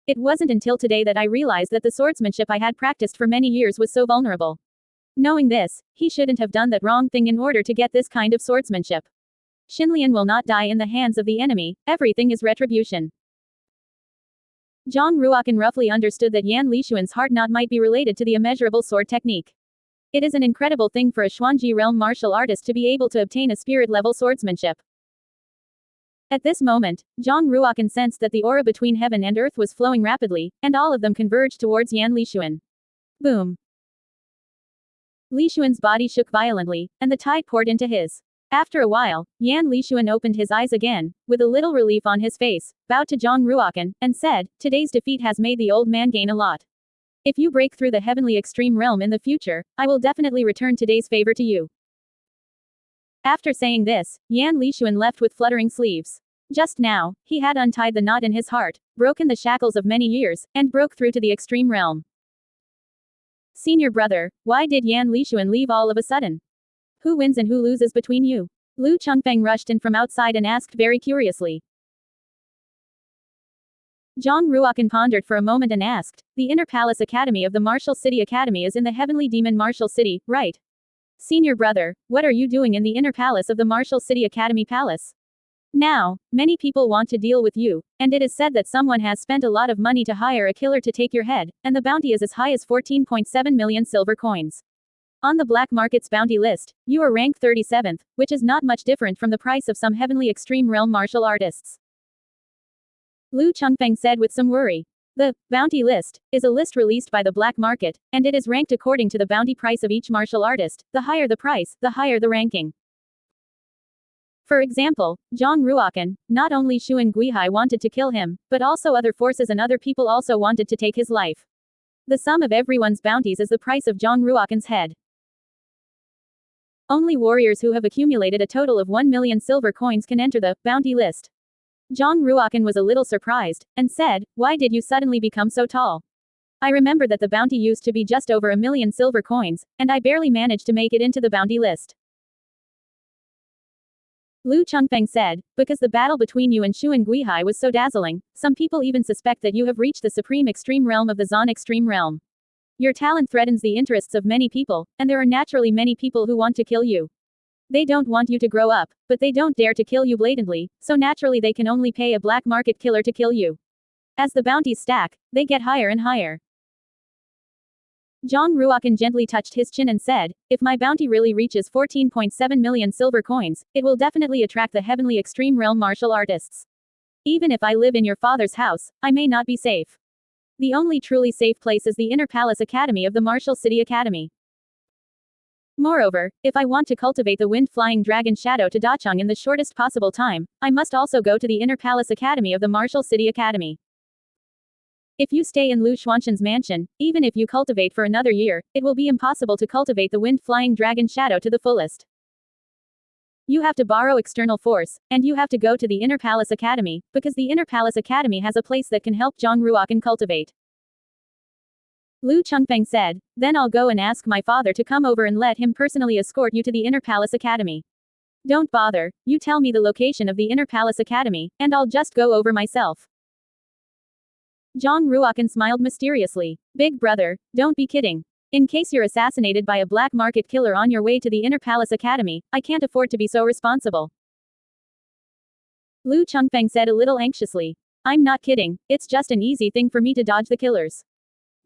It wasn't until today that I realized that the swordsmanship I had practiced for many years was so vulnerable. Knowing this, he shouldn't have done that wrong thing in order to get this kind of swordsmanship. Xinlian will not die in the hands of the enemy, everything is retribution. Zhang Ruokan roughly understood that Yan Lixuan's heart knot might be related to the immeasurable sword technique. It is an incredible thing for a Xuanji realm martial artist to be able to obtain a spirit-level swordsmanship. At this moment, Zhang Ruokan sensed that the aura between heaven and earth was flowing rapidly, and all of them converged towards Yan Lixuan. Boom! Lixuan's body shook violently, and the tide poured into his. After a while, Yan Lixuan opened his eyes again, with a little relief on his face, bowed to Zhang Ruokan, and said, today's defeat has made the old man gain a lot. If you break through the heavenly extreme realm in the future, I will definitely return today's favor to you. After saying this, Yan Lixuan left with fluttering sleeves. Just now, he had untied the knot in his heart, broken the shackles of many years, and broke through to the extreme realm. Senior brother, why did Yan Lixuan leave all of a sudden? Who wins and who loses between you? Lu Chengfeng rushed in from outside and asked very curiously. Zhang Ruokan pondered for a moment and asked, the Inner Palace Academy of the Martial City Academy is in the Heavenly Demon Martial City, right? Senior brother, what are you doing in the Inner Palace of the Martial City Academy Palace? Now, many people want to deal with you, and it is said that someone has spent a lot of money to hire a killer to take your head, and the bounty is as high as 14.7 million silver coins. On the black market's bounty list, you are ranked 37th, which is not much different from the price of some heavenly extreme realm martial artists. Lu Chengfeng said with some worry. The bounty list is a list released by the black market, and it is ranked according to the bounty price of each martial artist. The higher the price, the higher the ranking. For example, Zhang Ruokan, not only Xuan Guihai wanted to kill him, but also other forces and other people also wanted to take his life. The sum of everyone's bounties is the price of Zhang Ruokan's head. Only warriors who have accumulated a total of 1 million silver coins can enter the bounty list. Zhang Ruokan was a little surprised, and said, "Why did you suddenly become so tall? I remember that the bounty used to be just over 1 million silver coins, and I barely managed to make it into the bounty list." Lu Chengfeng said, "Because the battle between you and Xuan Guihai was so dazzling, some people even suspect that you have reached the supreme extreme realm of the Zan extreme realm. Your talent threatens the interests of many people, and there are naturally many people who want to kill you. They don't want you to grow up, but they don't dare to kill you blatantly, so naturally they can only pay a black market killer to kill you. As the bounties stack, they get higher and higher." Zhang Ruokan gently touched his chin and said, "If my bounty really reaches 14.7 million silver coins, it will definitely attract the heavenly extreme realm martial artists. Even if I live in your father's house, I may not be safe. The only truly safe place is the Inner Palace Academy of the Martial City Academy. Moreover, if I want to cultivate the wind-flying dragon Shadow to Dacheng in the shortest possible time, I must also go to the Inner Palace Academy of the Martial City Academy. If you stay in Lu Xuanshan's mansion, even if you cultivate for another year, it will be impossible to cultivate the wind-flying dragon Shadow to the fullest. You have to borrow external force, and you have to go to the Inner Palace Academy, because the Inner Palace Academy has a place that can help Zhang Ruokan cultivate." Lu Chengfeng said, "Then I'll go and ask my father to come over and let him personally escort you to the Inner Palace Academy. Don't bother, you tell me the location of the Inner Palace Academy, and I'll just go over myself." Zhang Ruokan smiled mysteriously. "Big brother, don't be kidding. In case you're assassinated by a black market killer on your way to the Inner Palace Academy, I can't afford to be so responsible." Lu Chengfeng said a little anxiously. "I'm not kidding, it's just an easy thing for me to dodge the killers.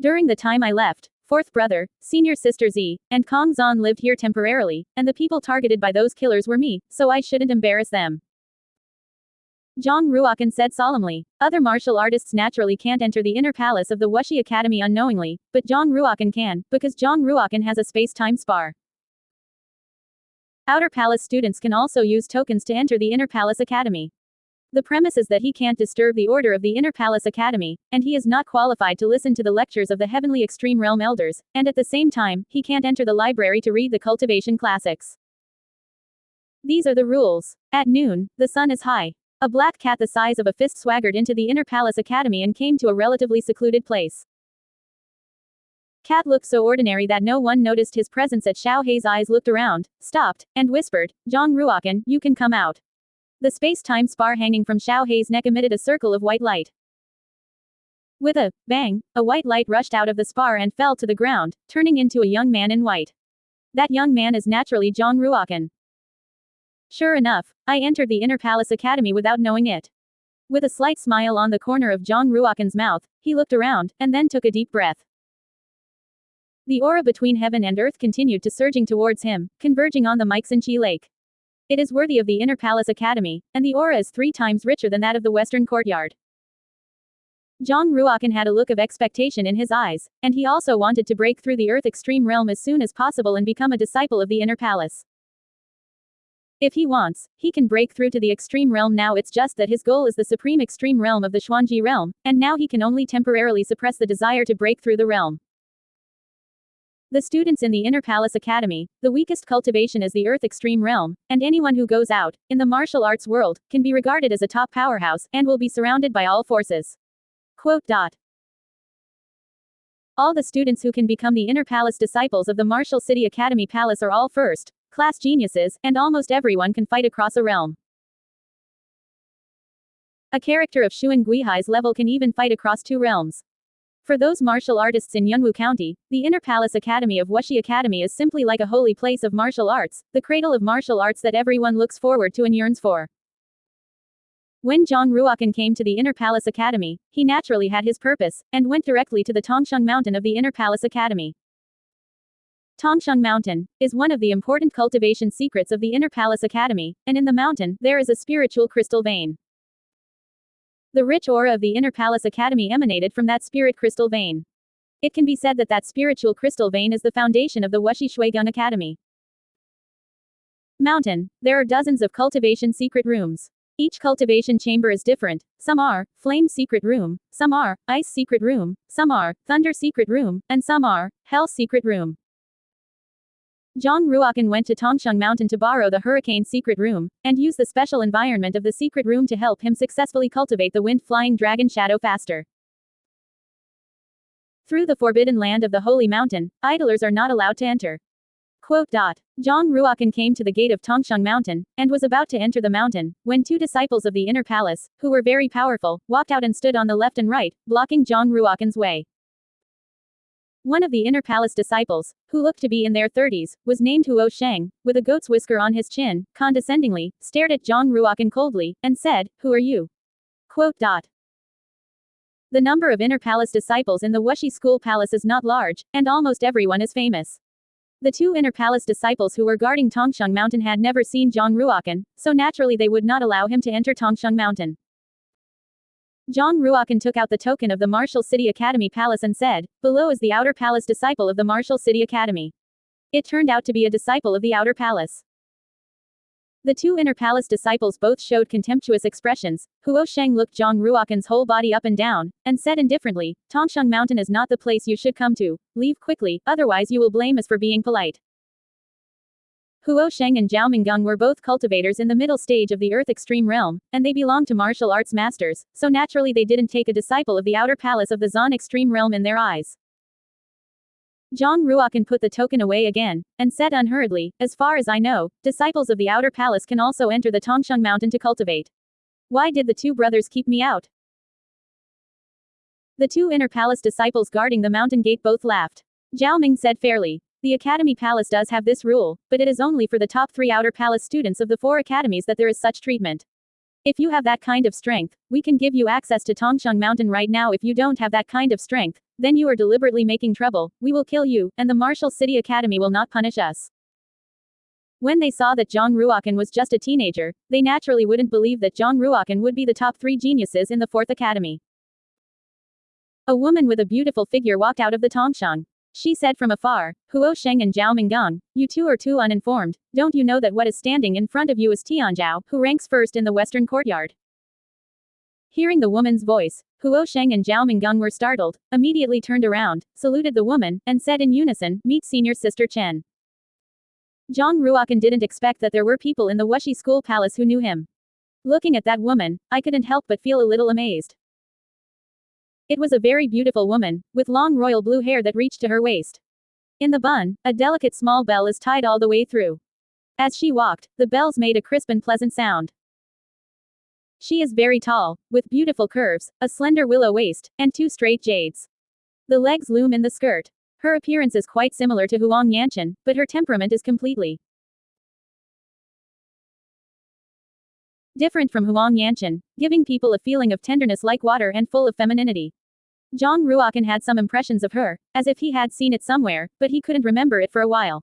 During the time I left, fourth brother, senior sister Z, and Kong Zan lived here temporarily, and the people targeted by those killers were me, so I shouldn't embarrass them." Zhang Ruokan said solemnly. "Other martial artists naturally can't enter the Inner Palace of the Wuxi Academy unknowingly, but Zhang Ruokan can, because Zhang Ruokan has a space-time spar. Outer Palace students can also use tokens to enter the Inner Palace Academy. The premise is that he can't disturb the order of the Inner Palace Academy, and he is not qualified to listen to the lectures of the Heavenly Extreme Realm Elders, and at the same time, he can't enter the library to read the cultivation classics. These are the rules. At noon, the sun is high. A black cat the size of a fist swaggered into the Inner Palace Academy and came to a relatively secluded place. Cat looked so ordinary that no one noticed his presence. At Xiao Hei's eyes looked around, stopped, and whispered, "Zhang Ruokan, you can come out." The space-time spar hanging from Xiao Hei's neck emitted a circle of white light. With a bang, a white light rushed out of the spar and fell to the ground, turning into a young man in white. That young man is naturally Zhang Ruokan. Sure enough, I entered the Inner Palace Academy without knowing it. With a slight smile on the corner of Zhang Ruokan's mouth, he looked around, and then took a deep breath. The aura between heaven and earth continued to surging towards him, converging on the Meixinqi Lake. It is worthy of the Inner Palace Academy, and the aura is 3 times richer than that of the Western Courtyard. Zhang Ruokan had a look of expectation in his eyes, and he also wanted to break through the Earth Extreme Realm as soon as possible and become a disciple of the Inner Palace. If he wants, he can break through to the Extreme Realm now. It's just that his goal is the Supreme Extreme Realm of the Xuanji Realm, and now he can only temporarily suppress the desire to break through the realm. The students in the Inner Palace Academy, the weakest cultivation is the Earth Extreme Realm, and anyone who goes out, in the martial arts world, can be regarded as a top powerhouse, and will be surrounded by all forces. Quote. All the students who can become the Inner Palace disciples of the Martial City Academy Palace are all first-class geniuses, and almost everyone can fight across a realm. A character of Xuan Guihai's level can even fight across 2 realms. For those martial artists in Yunwu County, the Inner Palace Academy of Wuxi Academy is simply like a holy place of martial arts, the cradle of martial arts that everyone looks forward to and yearns for. When Zhang Ruokan came to the Inner Palace Academy, he naturally had his purpose, and went directly to the Tongsheng Mountain of the Inner Palace Academy. Tongsheng Mountain is one of the important cultivation secrets of the Inner Palace Academy, and in the mountain, there is a spiritual crystal vein. The rich aura of the Inner Palace Academy emanated from that spirit crystal vein. It can be said that that spiritual crystal vein is the foundation of the Wuxi Shuigung Academy. Mountain. There are dozens of cultivation secret rooms. Each cultivation chamber is different. Some are flame secret room, some are ice secret room, some are thunder secret room, and some are hell secret room. Zhang Ruokan went to Tongsheng Mountain to borrow the hurricane secret room, and use the special environment of the secret room to help him successfully cultivate the wind-flying dragon shadow faster. Through the forbidden land of the holy mountain, idlers are not allowed to enter. Zhang Ruokan came to the gate of Tongsheng Mountain, and was about to enter the mountain, when two disciples of the inner palace, who were very powerful, walked out and stood on the left and right, blocking Zhang Ruokan's way. One of the inner palace disciples, who looked to be in their 30s, was named Huo Sheng, with a goat's whisker on his chin, condescendingly, stared at Zhang Ruokan coldly, and said, "Who are you?" The number of inner palace disciples in the Wuxi school palace is not large, and almost everyone is famous. The two inner palace disciples who were guarding Tongsheng Mountain had never seen Zhang Ruokan, so naturally they would not allow him to enter Tongsheng Mountain. Zhang Ruokan took out the token of the Martial City Academy Palace and said, "Below is the outer palace disciple of the Martial City Academy." It turned out to be a disciple of the outer palace. The two inner palace disciples both showed contemptuous expressions. Huo Sheng looked Zhang Ruokan's whole body up and down, and said indifferently, "Tongsheng Mountain is not the place you should come to. Leave quickly, otherwise you will blame us for being polite." Huo Sheng and Zhao Minggang were both cultivators in the middle stage of the Earth Extreme Realm, and they belonged to martial arts masters, so naturally they didn't take a disciple of the outer palace of the Zan Extreme Realm in their eyes. Zhang Ruokan put the token away again, and said unhurriedly, "As far as I know, disciples of the outer palace can also enter the Tongsheng Mountain to cultivate. Why did the two brothers keep me out?" The two inner palace disciples guarding the mountain gate both laughed. Zhao Ming said fairly, "The Academy Palace does have this rule, but it is only for the top 3 outer palace students of the 4 academies that there is such treatment. If you have that kind of strength, we can give you access to Tongsheng Mountain right now. If you don't have that kind of strength, then you are deliberately making trouble, we will kill you, and the Martial City Academy will not punish us." When they saw that Zhang Ruokan was just a teenager, they naturally wouldn't believe that Zhang Ruokan would be the top 3 geniuses in the 4th academy. A woman with a beautiful figure walked out of the Tongsheng. She said from afar, "Huo Sheng and Zhao Minggang, you two are too uninformed. Don't you know that what is standing in front of you is Tianzhao, who ranks first in the western courtyard?" Hearing the woman's voice, Huo Sheng and Zhao Minggang were startled, immediately turned around, saluted the woman, and said in unison, "Meet senior sister Chen." Zhang Ruokan didn't expect that there were people in the Wuxi school palace who knew him. Looking at that woman, I couldn't help but feel a little amazed. It was a very beautiful woman, with long royal blue hair that reached to her waist. In the bun, a delicate small bell is tied all the way through. As she walked, the bells made a crisp and pleasant sound. She is very tall, with beautiful curves, a slender willow waist, and 2 straight jades. The legs loom in the skirt. Her appearance is quite similar to Huang Yanchen, but her temperament is completely different from Huang Yanchen, giving people a feeling of tenderness like water and full of femininity. Zhang Ruokan had some impressions of her, as if he had seen it somewhere, but he couldn't remember it for a while.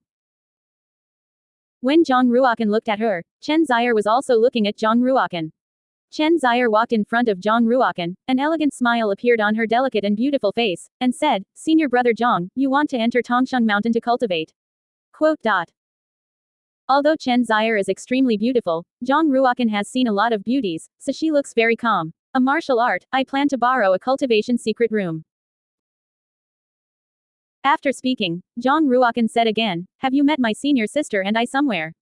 When Zhang Ruokan looked at her, Chen Zier was also looking at Zhang Ruokan. Chen Zier walked in front of Zhang Ruokan, an elegant smile appeared on her delicate and beautiful face, and said, "Senior brother Zhang, you want to enter Tongsheng Mountain to cultivate?" Although Chen Zier is extremely beautiful, Zhang Ruokan has seen a lot of beauties, so she looks very calm. "A martial art, I plan to borrow a cultivation secret room." After speaking, Zhang Ruokan said again, "Have you met my senior sister and I somewhere?"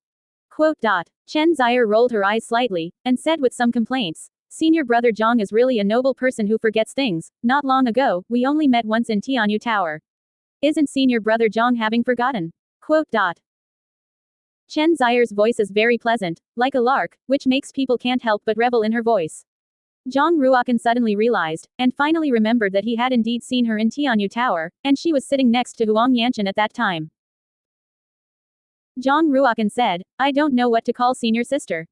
Chen Zier rolled her eyes slightly, and said with some complaints, "Senior brother Zhang is really a noble person who forgets things. Not long ago, we only met once in Tianyu Tower. Isn't senior brother Zhang having forgotten?" Chen Zier's voice is very pleasant, like a lark, which makes people can't help but revel in her voice. Zhang Ruokan suddenly realized, and finally remembered that he had indeed seen her in Tianyu Tower, and she was sitting next to Huang Yanchen at that time. Zhang Ruokan said, "I don't know what to call senior sister."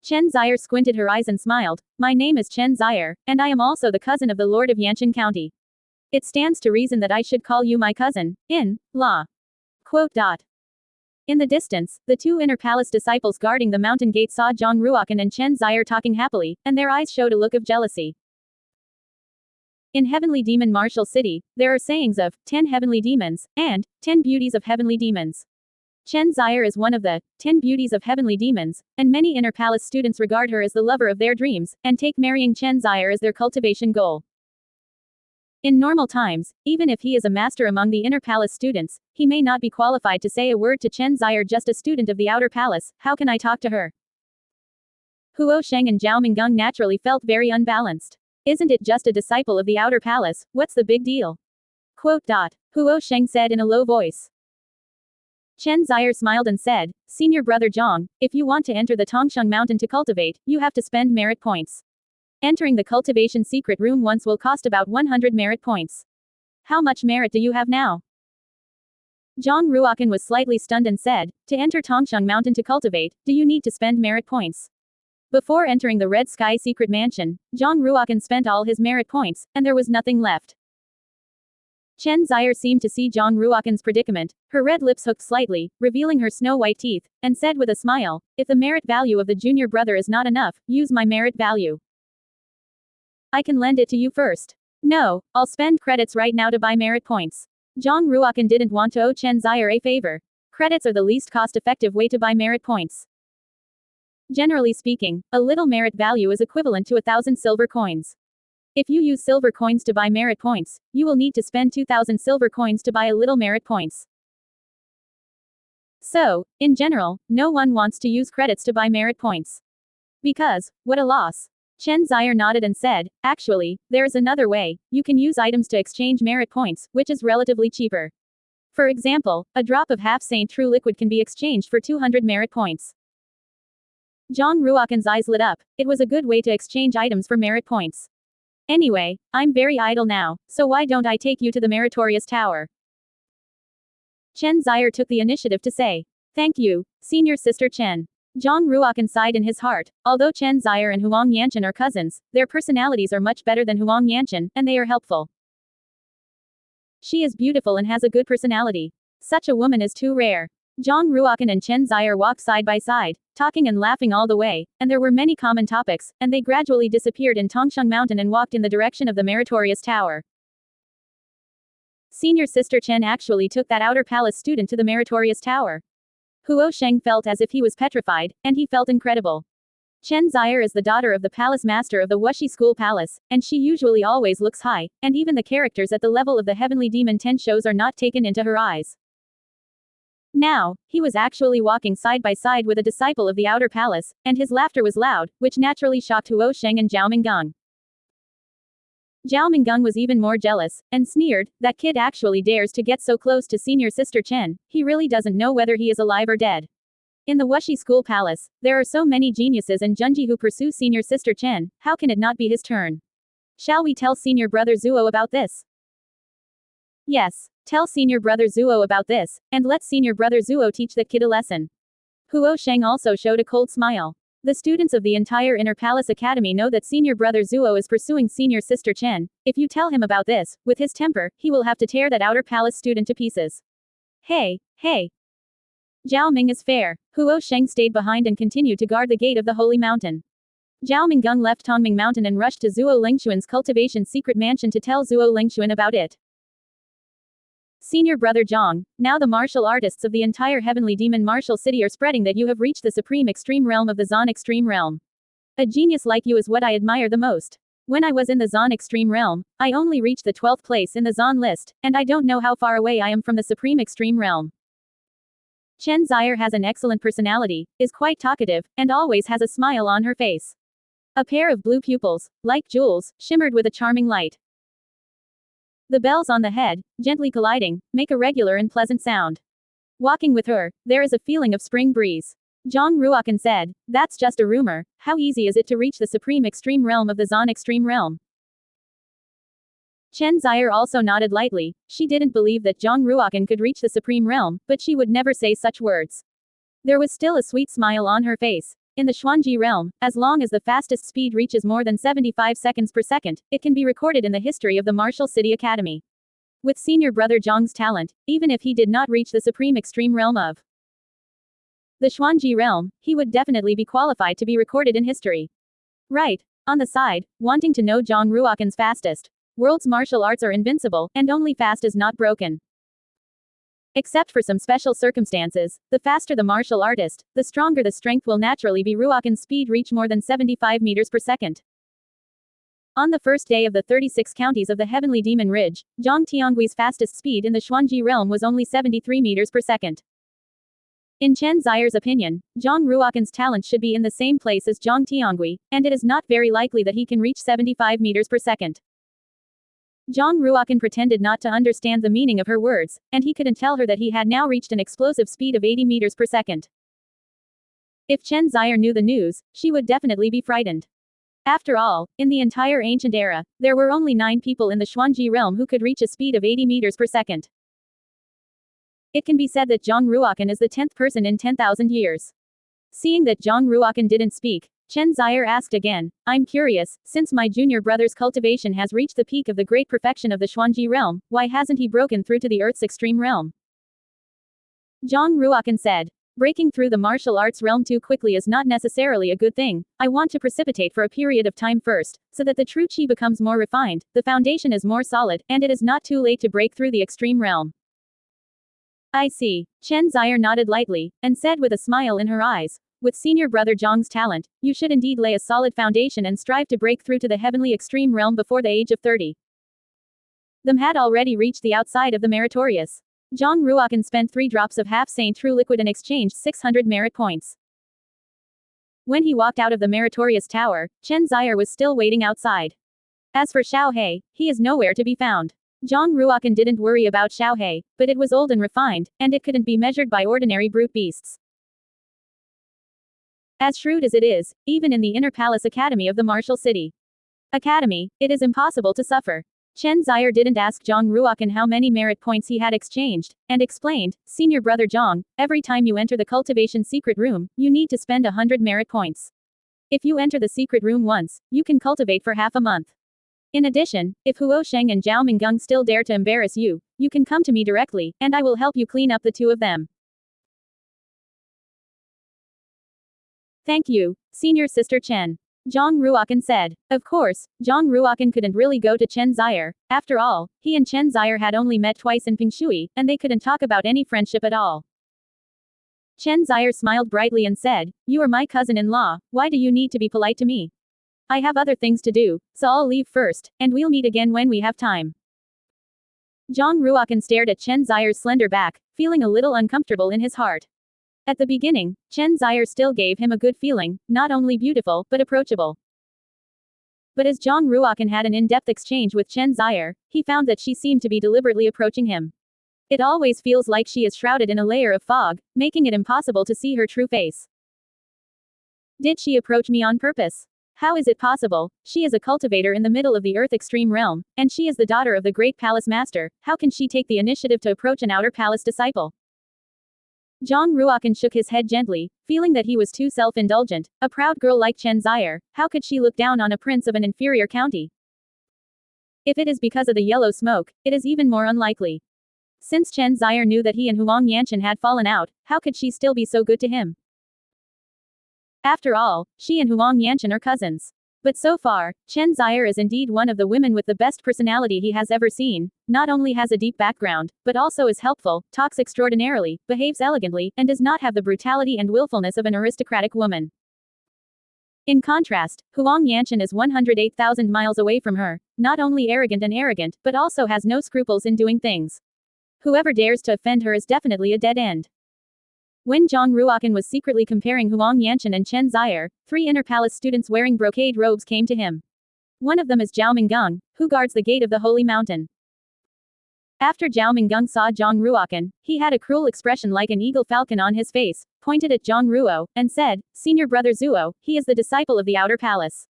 Chen Zier squinted her eyes and smiled, "My name is Chen Zier, and I am also the cousin of the Lord of Yanchen County. It stands to reason that I should call you my cousin, in law." In the distance, the 2 inner palace disciples guarding the mountain gate saw Zhang Ruokan and Chen Zier talking happily, and their eyes showed a look of jealousy. In Heavenly Demon Martial City, there are sayings of 10 heavenly demons, and 10 beauties of heavenly demons. Chen Zire is one of the 10 beauties of heavenly demons, and many inner palace students regard her as the lover of their dreams, and take marrying Chen Zire as their cultivation goal. In normal times, even if he is a master among the inner palace students, he may not be qualified to say a word to Chen Zire, just a student of the outer palace. How can I talk to her? Huo Sheng and Zhao Minggung naturally felt very unbalanced. Isn't it just a disciple of the outer palace? What's the big deal? Huo Sheng said in a low voice. Chen Zire smiled and said, Senior brother Zhang, if you want to enter the Tongsheng mountain to cultivate, you have to spend merit points. Entering the cultivation secret room once will cost about 100 merit points. How much merit do you have now? Zhang Ruokan was slightly stunned and said, to enter Tongsheng mountain to cultivate, do you need to spend merit points? Before entering the Red Sky secret mansion, Zhang Ruokan spent all his merit points, and there was nothing left. Chen Zire seemed to see Zhang Ruokan's predicament. Her red lips hooked slightly, revealing her snow-white teeth, and said with a smile, if the merit value of the junior brother is not enough, use my merit value. I can lend it to you first. No, I'll spend credits right now to buy merit points. Zhang Ruokan didn't want to owe Chen Zire a favor. Credits are the least cost-effective way to buy merit points. Generally speaking, a little merit value is equivalent to 1,000 silver coins. If you use silver coins to buy merit points, you will need to spend 2,000 silver coins to buy a little merit points. So, in general, no one wants to use credits to buy merit points. Because, what a loss. Chen Zire nodded and said, actually, there is another way. You can use items to exchange merit points, which is relatively cheaper. For example, a drop of half Saint True liquid can be exchanged for 200 merit points. Zhang Ruokan's eyes lit up. It was a good way to exchange items for merit points. Anyway, I'm very idle now, so why don't I take you to the meritorious tower? Chen Zire took the initiative to say. Thank you, senior sister Chen. Zhang Ruokan sighed in his heart. Although Chen Zire and Huang Yanchen are cousins, their personalities are much better than Huang Yanchen, and they are helpful. She is beautiful and has a good personality. Such a woman is too rare. Zhang Ruokan and Chen Zire walked side by side, talking and laughing all the way, and there were many common topics, and they gradually disappeared in Tongsheng Mountain and walked in the direction of the meritorious tower. Senior sister Chen actually took that outer palace student to the meritorious tower. Huo Sheng felt as if he was petrified, and he felt incredible. Chen Zire is the daughter of the palace master of the Wuxi School Palace, and she usually always looks high, and even the characters at the level of the Heavenly Demon 10 shows are not taken into her eyes. Now, he was actually walking side by side with a disciple of the outer palace, and his laughter was loud, which naturally shocked Huo Sheng and Zhao Minggung. Zhao Minggung was even more jealous, and sneered, that kid actually dares to get so close to senior sister Chen, he really doesn't know whether he is alive or dead. In the Wuxi School Palace, there are so many geniuses and Junji who pursue senior sister Chen, how can it not be his turn? Shall we tell senior brother Zuo about this? Yes. Tell senior brother Zuo about this, and let senior brother Zuo teach that kid a lesson. Huo Sheng also showed a cold smile. The students of the entire Inner Palace Academy know that senior brother Zuo is pursuing senior sister Chen. If you tell him about this, with his temper, he will have to tear that outer palace student to pieces. Hey. Zhao Ming is fair. Huo Sheng stayed behind and continued to guard the gate of the Holy Mountain. Zhao Minggung left Tongming Mountain and rushed to Zuo Lingxuan's cultivation secret mansion to tell Zuo Lingxuan about it. Senior brother Zhang, now the martial artists of the entire Heavenly Demon Martial City are spreading that you have reached the supreme extreme realm of the Zon Extreme Realm. A genius like you is what I admire the most. When I was in the Zon Extreme Realm, I only reached the 12th place in the Zon list, and I don't know how far away I am from the supreme extreme realm. Chen Zire has an excellent personality, is quite talkative, and always has a smile on her face. A pair of blue pupils, like jewels, shimmered with a charming light. The bells on the head, gently colliding, make a regular and pleasant sound. Walking with her, there is a feeling of spring breeze. Zhang Ruokan said, that's just a rumor, how easy is it to reach the supreme extreme realm of the Zon Extreme Realm? Chen Zire also nodded lightly. She didn't believe that Zhang Ruokan could reach the supreme realm, but she would never say such words. There was still a sweet smile on her face. In the Xuanji realm, as long as the fastest speed reaches more than 75 seconds per second, it can be recorded in the history of the Martial City Academy. With senior brother Zhang's talent, even if he did not reach the supreme extreme realm of the Xuanji realm, he would definitely be qualified to be recorded in history. Right. On the side, wanting to know Zhang Ruokan's fastest. World's martial arts are invincible, and only fast is not broken. Except for some special circumstances, the faster the martial artist, the stronger the strength will naturally be. Ruakan's speed reach more than 75 meters per second. On the first day of the 36 counties of the Heavenly Demon Ridge, Zhang Tiangui's fastest speed in the Xuanji realm was only 73 meters per second. In Chen Zaire's opinion, Zhang Ruokan's talent should be in the same place as Zhang Tiangui, and it is not very likely that he can reach 75 meters per second. Zhang Ruokan pretended not to understand the meaning of her words, and he couldn't tell her that he had now reached an explosive speed of 80 meters per second. If Chen Zaire knew the news, she would definitely be frightened. After all, in the entire ancient era, there were only 9 people in the Xuanji realm who could reach a speed of 80 meters per second. It can be said that Zhang Ruokan is the 10th person in 10,000 years. Seeing that Zhang Ruokan didn't speak, Chen Zaire asked again, I'm curious, since my junior brother's cultivation has reached the peak of the great perfection of the Xuanji realm, why hasn't he broken through to the Earth's extreme realm? Zhang Ruokan said, breaking through the martial arts realm too quickly is not necessarily a good thing. I want to precipitate for a period of time first, so that the true qi becomes more refined, the foundation is more solid, and it is not too late to break through the extreme realm. I see. Chen Zaire nodded lightly, and said with a smile in her eyes, with senior brother Zhang's talent, you should indeed lay a solid foundation and strive to break through to the heavenly extreme realm before the age of 30. Them had already reached the outside of the meritorious. Zhang Ruokan spent 3 drops of half-saint true liquid and exchanged 600 merit points. When he walked out of the meritorious tower, Chen Zaire was still waiting outside. As for Xiao He, he is nowhere to be found. Zhang Ruokan didn't worry about Xiao He, but it was old and refined, and it couldn't be measured by ordinary brute beasts. As shrewd as it is, even in the inner palace academy of the martial city academy, it is impossible to suffer. Chen Zaire didn't ask Zhang Ruokan how many merit points he had exchanged, and explained, Senior brother Zhang, every time you enter the cultivation secret room, you need to spend 100 merit points. If you enter the secret room once, you can cultivate for half a month. In addition, if Huo Sheng and Zhao Minggung still dare to embarrass you, you can come to me directly, and I will help you clean up the 2 of them. Thank you, Senior Sister Chen. Zhang Ruokan said. Of course, Zhang Ruokan couldn't really go to Chen Zaire. After all, he and Chen Zaire had only met twice in Pingshui, and they couldn't talk about any friendship at all. Chen Zaire smiled brightly and said, you are my cousin-in-law, why do you need to be polite to me? I have other things to do, so I'll leave first, and we'll meet again when we have time. Zhang Ruokan stared at Chen Zaire's slender back, feeling a little uncomfortable in his heart. At the beginning, Chen Zaire still gave him a good feeling, not only beautiful, but approachable. But as Zhang Ruokan had an in-depth exchange with Chen Zaire, he found that she seemed to be deliberately approaching him. It always feels like she is shrouded in a layer of fog, making it impossible to see her true face. Did she approach me on purpose? How is it possible? She is a cultivator in the middle of the Earth Extreme Realm, and she is the daughter of the great palace master. How can she take the initiative to approach an outer palace disciple? Zhang Ruokan shook his head gently, feeling that he was too self-indulgent. A proud girl like Chen Zaire, how could she look down on a prince of an inferior county? If it is because of the yellow smoke, it is even more unlikely. Since Chen Zaire knew that he and Huang Yanchen had fallen out, how could she still be so good to him? After all, she and Huang Yanchen are cousins. But so far, Chen Zaire is indeed one of the women with the best personality he has ever seen, not only has a deep background, but also is helpful, talks extraordinarily, behaves elegantly, and does not have the brutality and willfulness of an aristocratic woman. In contrast, Huang Yanchen is 108,000 miles away from her, not only arrogant, but also has no scruples in doing things. Whoever dares to offend her is definitely a dead end. When Zhang Ruokan was secretly comparing Huang Yanchen and Chen Zaire, 3 inner palace students wearing brocade robes came to him. One of them is Zhao Minggung, who guards the gate of the holy mountain. After Zhao Minggung saw Zhang Ruokan, he had a cruel expression like an eagle falcon on his face, pointed at Zhang Ruo, and said, Senior brother Zuo, he is the disciple of the outer palace.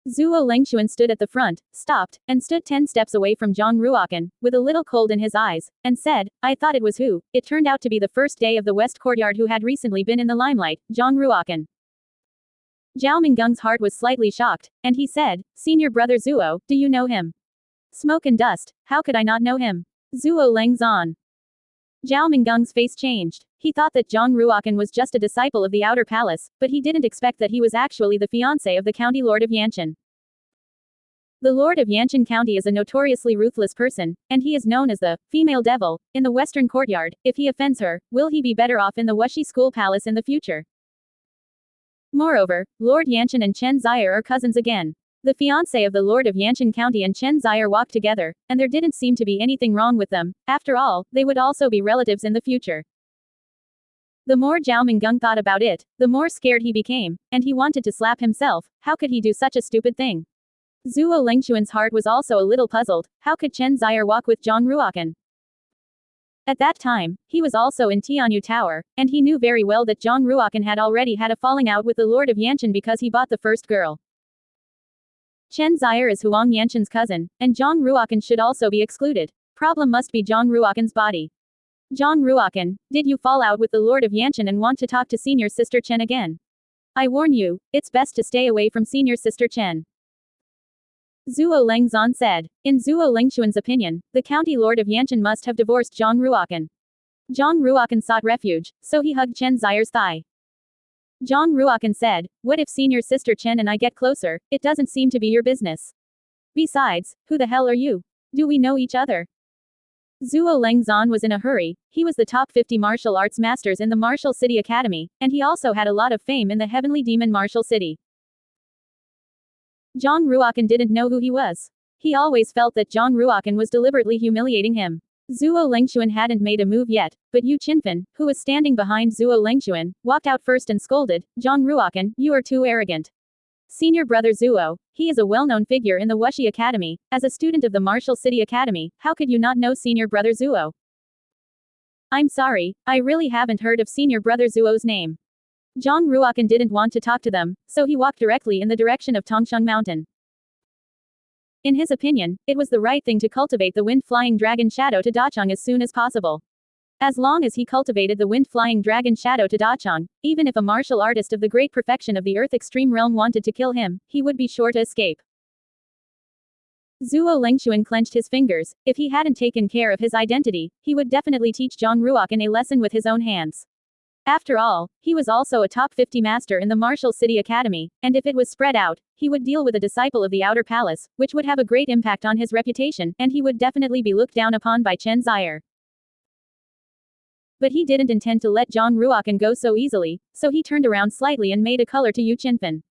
Zuo Lengxuan stood at the front, stopped, and stood 10 steps away from Zhang Ruokan, with a little cold in his eyes, and said, I thought it was who. It turned out to be the first day of the West Courtyard who had recently been in the limelight, Zhang Ruokan. Zhao Mingung's heart was slightly shocked, and he said, Senior brother Zuo, do you know him? Smoke and dust, how could I not know him? Zuo Lengzan. Zhao Mingung's face changed. He thought that Zhang Ruokan was just a disciple of the outer palace, but he didn't expect that he was actually the fiancé of the county lord of Yanchen. The Lord of Yanshan County is a notoriously ruthless person, and he is known as the female devil in the western courtyard. If he offends her, will he be better off in the Wuxi school palace in the future? Moreover, Lord Yanshan and Chen Zier are cousins again. The fiancé of the Lord of Yanshan County and Chen Zier walked together, and there didn't seem to be anything wrong with them. After all, they would also be relatives in the future. The more Zhao Minggung thought about it, the more scared he became, and he wanted to slap himself. How could he do such a stupid thing? Zhuo Lengxuan's heart was also a little puzzled. How could Chen Zier walk with Zhang Ruokan? At that time, he was also in Tianyu Tower, and he knew very well that Zhang Ruokan had already had a falling out with the Lord of Yanshan because he bought the first girl. Chen Zier is Huang Yanshan's cousin, and Zhang Ruokan should also be excluded. Problem must be Zhang Ruokan's body. Zhang Ruokan, did you fall out with the Lord of Yanshan and want to talk to senior sister Chen again? I warn you, it's best to stay away from senior sister Chen. Zhuo Lengzan said. In Zhuo Lengxuan's opinion, the county lord of Yanshan must have divorced Zhang Ruokan. Zhang Ruokan sought refuge, so he hugged Chen Zier's thigh. Zhang Ruokan said, what if senior sister Chen and I get closer? It doesn't seem to be your business. Besides, who the hell are you? Do we know each other? Zhuo Lengzan was in a hurry. He was the top 50 martial arts masters in the Martial City Academy, and he also had a lot of fame in the Heavenly Demon Martial City. Zhang Ruokan didn't know who he was. He always felt that Zhang Ruokan was deliberately humiliating him. Zhuo Lengxuan hadn't made a move yet, but Yu Qinfen, who was standing behind Zhuo Lengxuan, walked out first and scolded, Zhang Ruokan, you are too arrogant. Senior brother Zhuo, he is a well-known figure in the Wuxi Academy. As a student of the Martial City Academy, how could you not know senior brother Zhuo? I'm sorry, I really haven't heard of senior brother Zhuo's name. Zhang Ruokan didn't want to talk to them, so he walked directly in the direction of Tongsheng Mountain. In his opinion, it was the right thing to cultivate the wind-flying dragon shadow to Dachang as soon as possible. As long as he cultivated the wind-flying dragon shadow to Dachang, even if a martial artist of the great perfection of the Earth Extreme Realm wanted to kill him, he would be sure to escape. Zhuo Lengxuan clenched his fingers. If he hadn't taken care of his identity, he would definitely teach Zhang Ruokan a lesson with his own hands. After all, he was also a top 50 master in the Martial City Academy, and if it was spread out, he would deal with a disciple of the Outer Palace, which would have a great impact on his reputation, and he would definitely be looked down upon by Chen Zier. But he didn't intend to let Zhang Ruokan go so easily, so he turned around slightly and made a color to Yu Qinfen.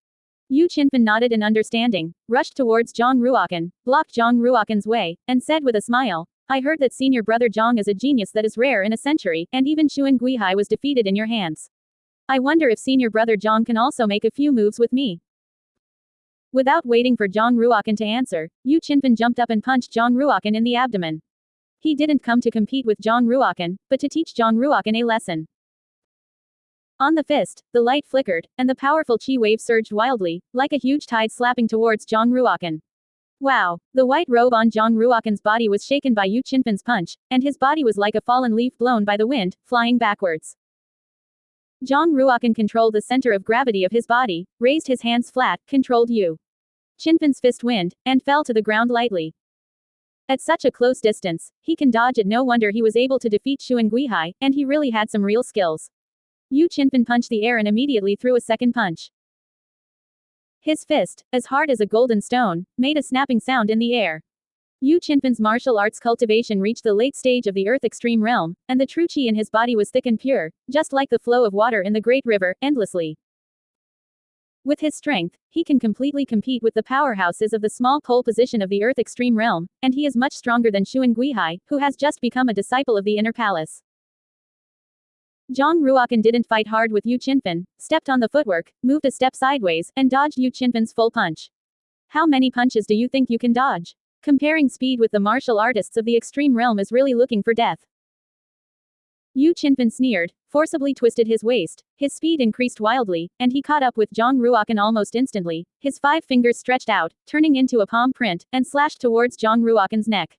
Yu Qinfen nodded in understanding, rushed towards Zhang Ruokan, blocked Zhang Ruokan's way, and said with a smile, I heard that senior brother Zhang is a genius that is rare in a century, and even Xuan Guihai was defeated in your hands. I wonder if senior brother Zhang can also make a few moves with me. Without waiting for Zhang Ruokan to answer, Yu Qinfen jumped up and punched Zhang Ruokan in the abdomen. He didn't come to compete with Zhang Ruokan, but to teach Zhang Ruokan a lesson. On the fist, the light flickered, and the powerful chi wave surged wildly, like a huge tide slapping towards Zhang Ruokan. Wow! The white robe on Zhang Ruokan's body was shaken by Yu Qinfen's punch, and his body was like a fallen leaf blown by the wind, flying backwards. Zhang Ruokan controlled the center of gravity of his body, raised his hands flat, controlled Yu Qinfen's fist wind, and fell to the ground lightly. At such a close distance, he can dodge it. No wonder he was able to defeat Xuan Guihai, and he really had some real skills. Yu Qinfen punched the air and immediately threw a second punch. His fist, as hard as a golden stone, made a snapping sound in the air. Yu Qinfen's martial arts cultivation reached the late stage of the Earth Extreme Realm, and the true qi in his body was thick and pure, just like the flow of water in the great river, endlessly. With his strength, he can completely compete with the powerhouses of the small pole position of the Earth Extreme Realm, and he is much stronger than Xuan Guihai, who has just become a disciple of the Inner Palace. Zhang Ruokan didn't fight hard with Yu Qinfen, stepped on the footwork, moved a step sideways, and dodged Yu Qinfen's full punch. How many punches do you think you can dodge? Comparing speed with the martial artists of the Extreme Realm is really looking for death. Yu Qinfen sneered, forcibly twisted his waist, his speed increased wildly, and he caught up with Zhang Ruokan almost instantly, his 5 fingers stretched out, turning into a palm print, and slashed towards Zhang Ruokan's neck.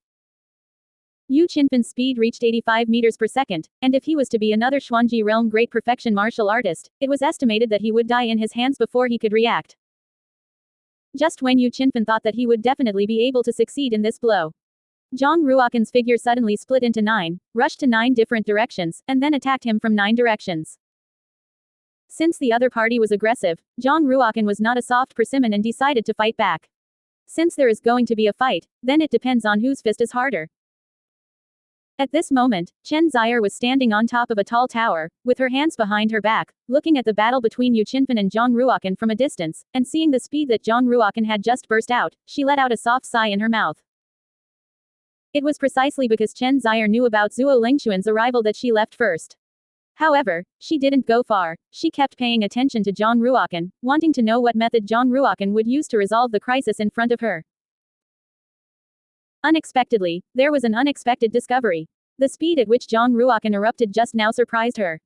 Yu Qinfen's speed reached 85 meters per second, and if he was to be another Xuanji realm great perfection martial artist, it was estimated that he would die in his hands before he could react. Just when Yu Qinfen thought that he would definitely be able to succeed in this blow, Zhang Ruokan's figure suddenly split into 9, rushed to 9 different directions, and then attacked him from 9 directions. Since the other party was aggressive, Zhang Ruokan was not a soft persimmon and decided to fight back. Since there is going to be a fight, then it depends on whose fist is harder. At this moment, Chen Zier was standing on top of a tall tower, with her hands behind her back, looking at the battle between Yu Qinfen and Zhang Ruochen from a distance, and seeing the speed that Zhang Ruochen had just burst out, she let out a soft sigh in her mouth. It was precisely because Chen Zier knew about Zhuo Lingxuan's arrival that she left first. However, she didn't go far. She kept paying attention to Zhang Ruochen, wanting to know what method Zhang Ruochen would use to resolve the crisis in front of her. Unexpectedly, there was an unexpected discovery. The speed at which Zhang Ruochen erupted just now surprised her.